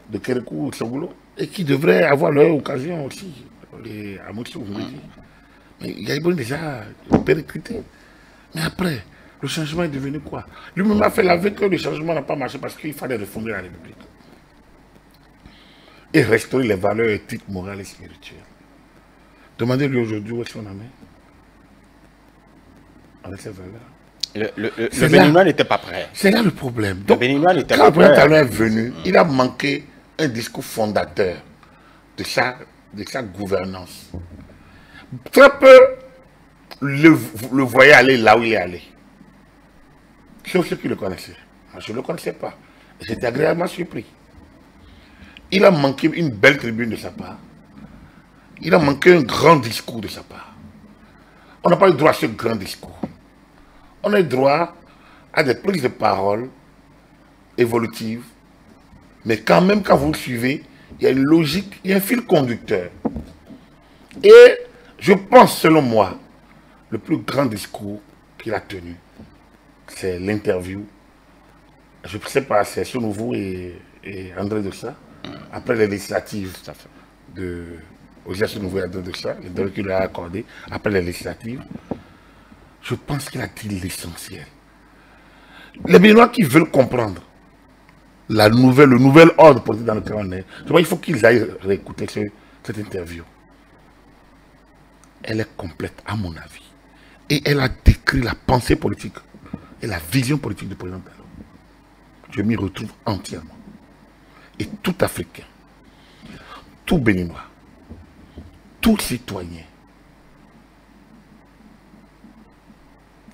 de Kérékou Songolo et qui devraient avoir leur occasion aussi. Les Amoussou, mais il y a déjà périclité. Mais après, le changement est devenu quoi? Lui-même a fait l'aveu que le changement n'a pas marché parce qu'il fallait refonder la République. Et restaurer les valeurs éthiques, morales et spirituelles. Demandez-lui aujourd'hui où est son ami. Avec ces valeurs. Le Béninois n'était pas prêt. C'est là le problème. Donc, le Béninois n'était quand pas prêt. le Talon est venu, il a manqué un discours fondateur de sa gouvernance. Très peu le voyaient aller là où il est allé. Sauf ceux qui le connaissaient. Moi, je ne le connaissais pas. J'étais agréablement surpris. Il a manqué une belle tribune de sa part. Il a manqué un grand discours de sa part. On n'a pas eu droit à ce grand discours. On a eu droit à des prises de parole évolutives. Mais quand même, quand vous le suivez, il y a une logique, il y a un fil conducteur. Et je pense, selon moi, le plus grand discours qu'il a tenu, c'est l'interview. Je ne sais pas, c'est sur Nouveau et André Dossa, après les législatives de Nouveau et André Dossa, l'interview qu'il a accordé, après les législatives. Je pense qu'il a dit l'essentiel. Les Béninois qui veulent comprendre le nouvel ordre politique dans lequel on est, je crois qu'il faut qu'ils aillent réécouter cette interview. Elle est complète, à mon avis. Et elle a décrit la pensée politique et la vision politique du président Talon. Je m'y retrouve entièrement. Et tout Africain, tout Béninois, tout citoyen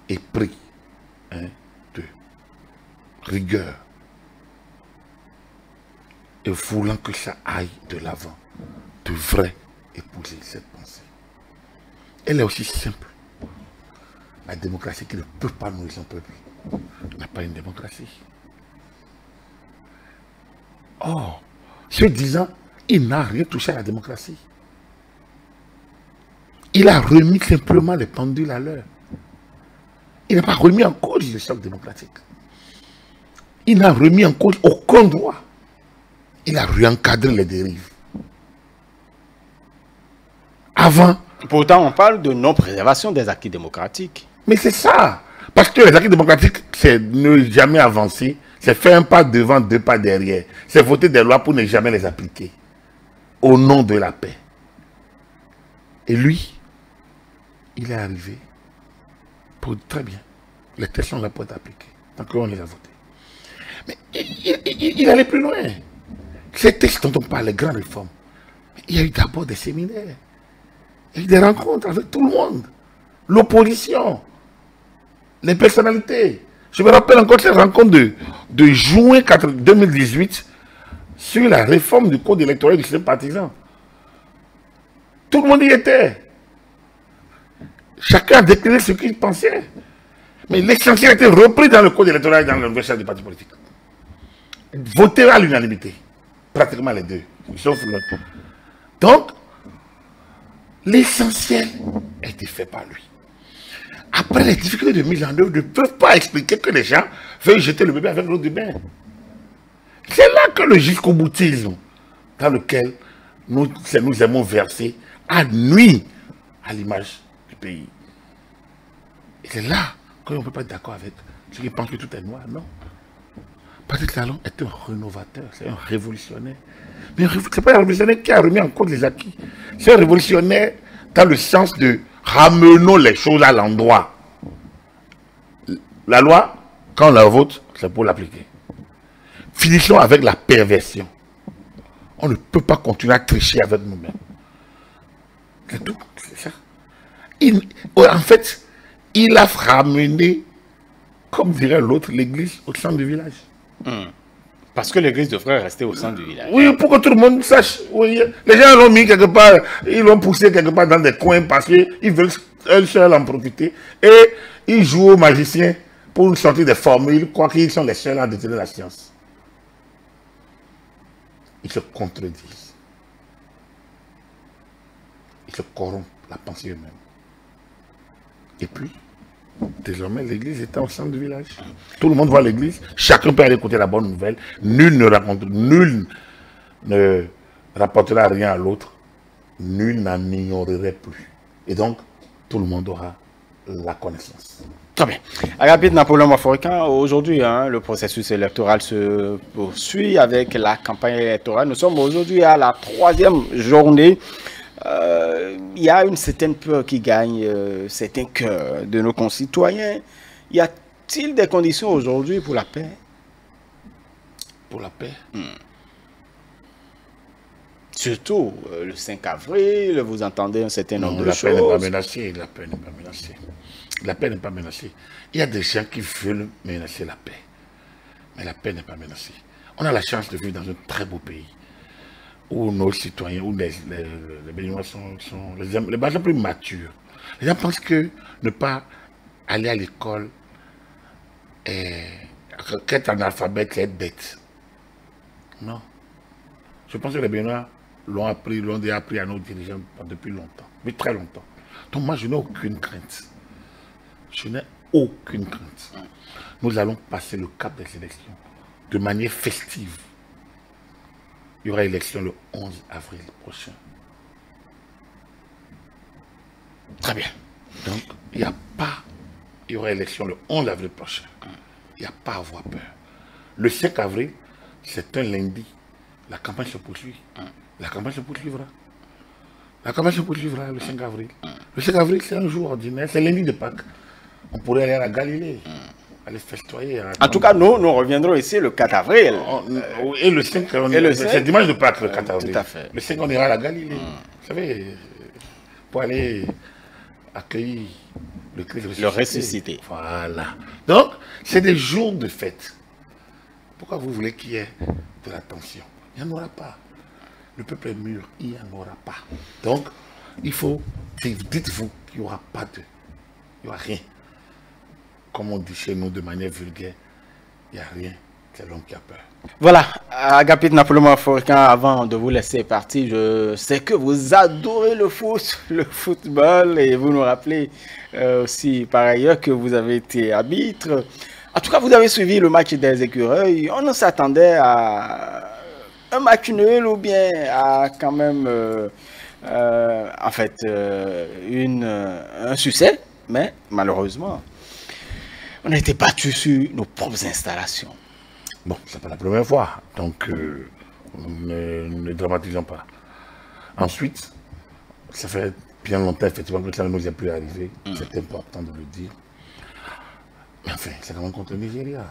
est pris de rigueur et voulant que ça aille de l'avant, devrait épouser cette pensée. Elle est aussi simple. La démocratie qui ne peut pas nourrir son peuple n'a pas une démocratie. Or, ce 10 ans, il n'a rien touché à la démocratie. Il a remis simplement les pendules à l'heure. Il n'a pas remis en cause le choc démocratique. Il n'a remis en cause aucun droit. Il a réencadré les dérives. Avant. Pourtant, on parle de non-préservation des acquis démocratiques. Mais c'est ça. Parce que les acquis démocratiques, c'est ne jamais avancer. C'est faire un pas devant, 2 pas derrière. C'est voter des lois pour ne jamais les appliquer. Au nom de la paix. Et lui, il est arrivé pour très bien. Les textes sont là pour être appliqués. Tant qu'on les a votés. Mais il allait plus loin. Ces textes dont on parle, les grandes réformes, il y a eu d'abord des séminaires. Il y a eu des rencontres avec tout le monde. L'opposition. Les personnalités. Je me rappelle encore cette rencontre de juin 2018 sur la réforme du code électoral du système partisan. Tout le monde y était. Chacun a déclaré ce qu'il pensait. Mais l'essentiel a été repris dans le code électoral et dans l'université du parti politique. Voté à l'unanimité. Pratiquement les deux. Sauf l'autre. Donc, l'essentiel a été fait par lui. Après, les difficultés de mise en œuvre ne peuvent pas expliquer que les gens veuillent jeter le bébé avec l'eau du bain. C'est là que le jusqu'au boutisme, dans lequel nous aimons verser, a nuit à l'image du pays. Et c'est là qu'on ne peut pas être d'accord avec ceux qui pensent que tout est noir. Non. Patrick Talon est un rénovateur, c'est un révolutionnaire. Mais ce n'est pas un révolutionnaire qui a remis en cause les acquis. C'est un révolutionnaire dans le sens de ramenons les choses à l'endroit. La loi, quand on la vote, c'est pour l'appliquer. Finissons avec la perversion. On ne peut pas continuer à tricher avec nous-mêmes. C'est tout, c'est ça. En fait, il a ramené, comme dirait l'autre, l'église au centre du village. Parce que l'église devrait rester au centre du village. Oui, pour que tout le monde sache. Oui, les gens l'ont mis quelque part, ils l'ont poussé quelque part dans des coins parce qu'ils veulent eux seuls en profiter. Et ils jouent aux magiciens pour sortir des formules, quoi qu'ils sont les seuls à détenir la science. ils se contredisent. Ils se corrompent la pensée eux-mêmes. Et puis, désormais, l'église est au centre du village. Tout le monde voit l'église, chacun peut aller écouter la bonne nouvelle. Nul ne rapportera rien à l'autre. Nul n'en ignorerait plus. Et donc, tout le monde aura la connaissance. Très bien. Agapit Napoléon Maforcan, aujourd'hui, le processus électoral se poursuit avec la campagne électorale. Nous sommes aujourd'hui à la 3e journée. Il y a une certaine peur qui gagne certains cœurs de nos concitoyens. Y a-t-il des conditions aujourd'hui pour la paix? Pour la paix? Surtout le 5 avril, vous entendez un certain nombre de choses. La paix n'est pas menacée. La paix n'est pas menacée. La paix n'est pas menacée. Il y a des gens qui veulent menacer la paix. Mais la paix n'est pas menacée. On a la chance de vivre dans un très beau pays où nos citoyens, où les Béninois sont les plus matures. Les gens pensent que ne pas aller à l'école, qu'être analphabète, c'est être bête. Non. Je pense que les Béninois l'ont déjà appris à nos dirigeants depuis longtemps, depuis très longtemps. Donc moi, je n'ai aucune crainte. Je n'ai aucune crainte. Nous allons passer le cap des élections de manière festive. Il y aura élection le 11 avril prochain. Très bien. Donc, il y aura élection le 11 avril prochain. Il n'y a pas à avoir peur. Le 5 avril, c'est un lundi. La campagne se poursuit. La campagne se poursuivra. La campagne se poursuivra le 5 avril. Le 5 avril, c'est un jour ordinaire. C'est lundi de Pâques. On pourrait aller à la Galilée. Aller festoyer. En tout cas, nous reviendrons ici le 4 avril. Et le 5, c'est dimanche de Pâques, le 4 avril. Tout à fait. Le 5, on ira à la Galilée. Vous savez, pour aller accueillir le Christ ressuscité. Le ressuscité. Voilà. Donc, c'est des jours de fête. Pourquoi vous voulez qu'il y ait de la tension? Il n'y en aura pas. Le peuple est mûr, il n'y en aura pas. Donc, il faut, dites-vous qu'il n'y aura pas de... Il n'y aura rien. Comme on dit chez nous de manière vulgaire, il n'y a rien, c'est l'homme qui a peur. Voilà, Agapit Napoléon Maforcan, avant de vous laisser partir, je sais que vous adorez le football, et vous nous rappelez aussi par ailleurs que vous avez été arbitre. En tout cas, vous avez suivi le match des Écureuils. On ne s'attendait à un match nul ou bien à quand même, en fait, un succès, mais malheureusement, on a été battus sur nos propres installations. Bon, c'est pas la première fois, donc ne dramatisons pas. Ensuite, ça fait bien longtemps effectivement que ça ne nous est plus arrivé, c'est important de le dire. Mais enfin, c'est quand même contre le Nigeria.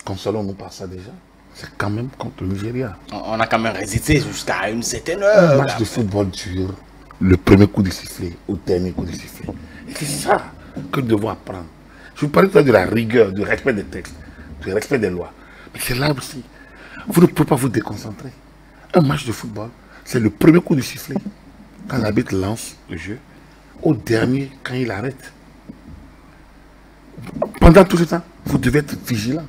Consolons-nous par ça déjà. C'est quand même contre le Nigeria. On a quand même résisté jusqu'à une certaine heure. Un match de football dure le premier coup de sifflet au dernier coup de sifflet. Et c'est ça que nous devons apprendre. Je vous parlais de la rigueur, du respect des textes, du respect des lois. Mais c'est là aussi. Vous ne pouvez pas vous déconcentrer. Un match de football, c'est le premier coup de sifflet. Quand l'arbitre lance le jeu, au dernier, quand il arrête. Pendant tout ce temps, vous devez être vigilant.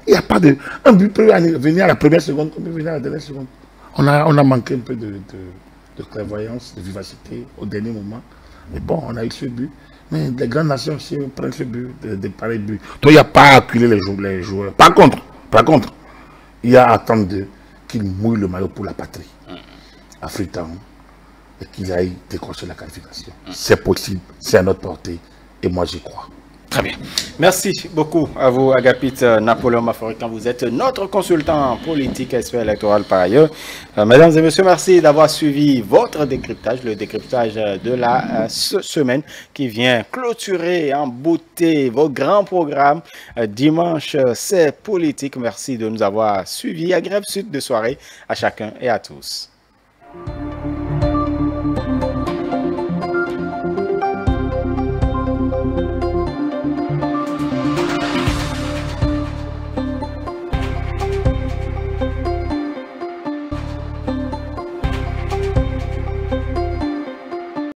Il n'y a pas de... Un but peut venir à la première seconde, comme peut venir à la dernière seconde. On a manqué un peu de clairvoyance, de vivacité au dernier moment. Mais bon, on a eu ce but. Mais les grandes nations aussi prennent ce but, des pareils buts. Donc il n'y a pas à acculer les joueurs. Par contre, il y a à attendre qu'ils mouillent le maillot pour la patrie. À Freetown. Et qu'ils aillent décrocher la qualification. C'est possible, c'est à notre portée. Et moi j'y crois. Très bien. Merci beaucoup à vous, Agapit Napoléon Maforcan. Vous êtes notre consultant politique et électoral par ailleurs. Mesdames et messieurs, merci d'avoir suivi votre décryptage, le décryptage de la semaine qui vient clôturer en beauté vos grands programmes. Dimanche, c'est politique. Merci de nous avoir suivis. Agréable suite de soirée à chacun et à tous.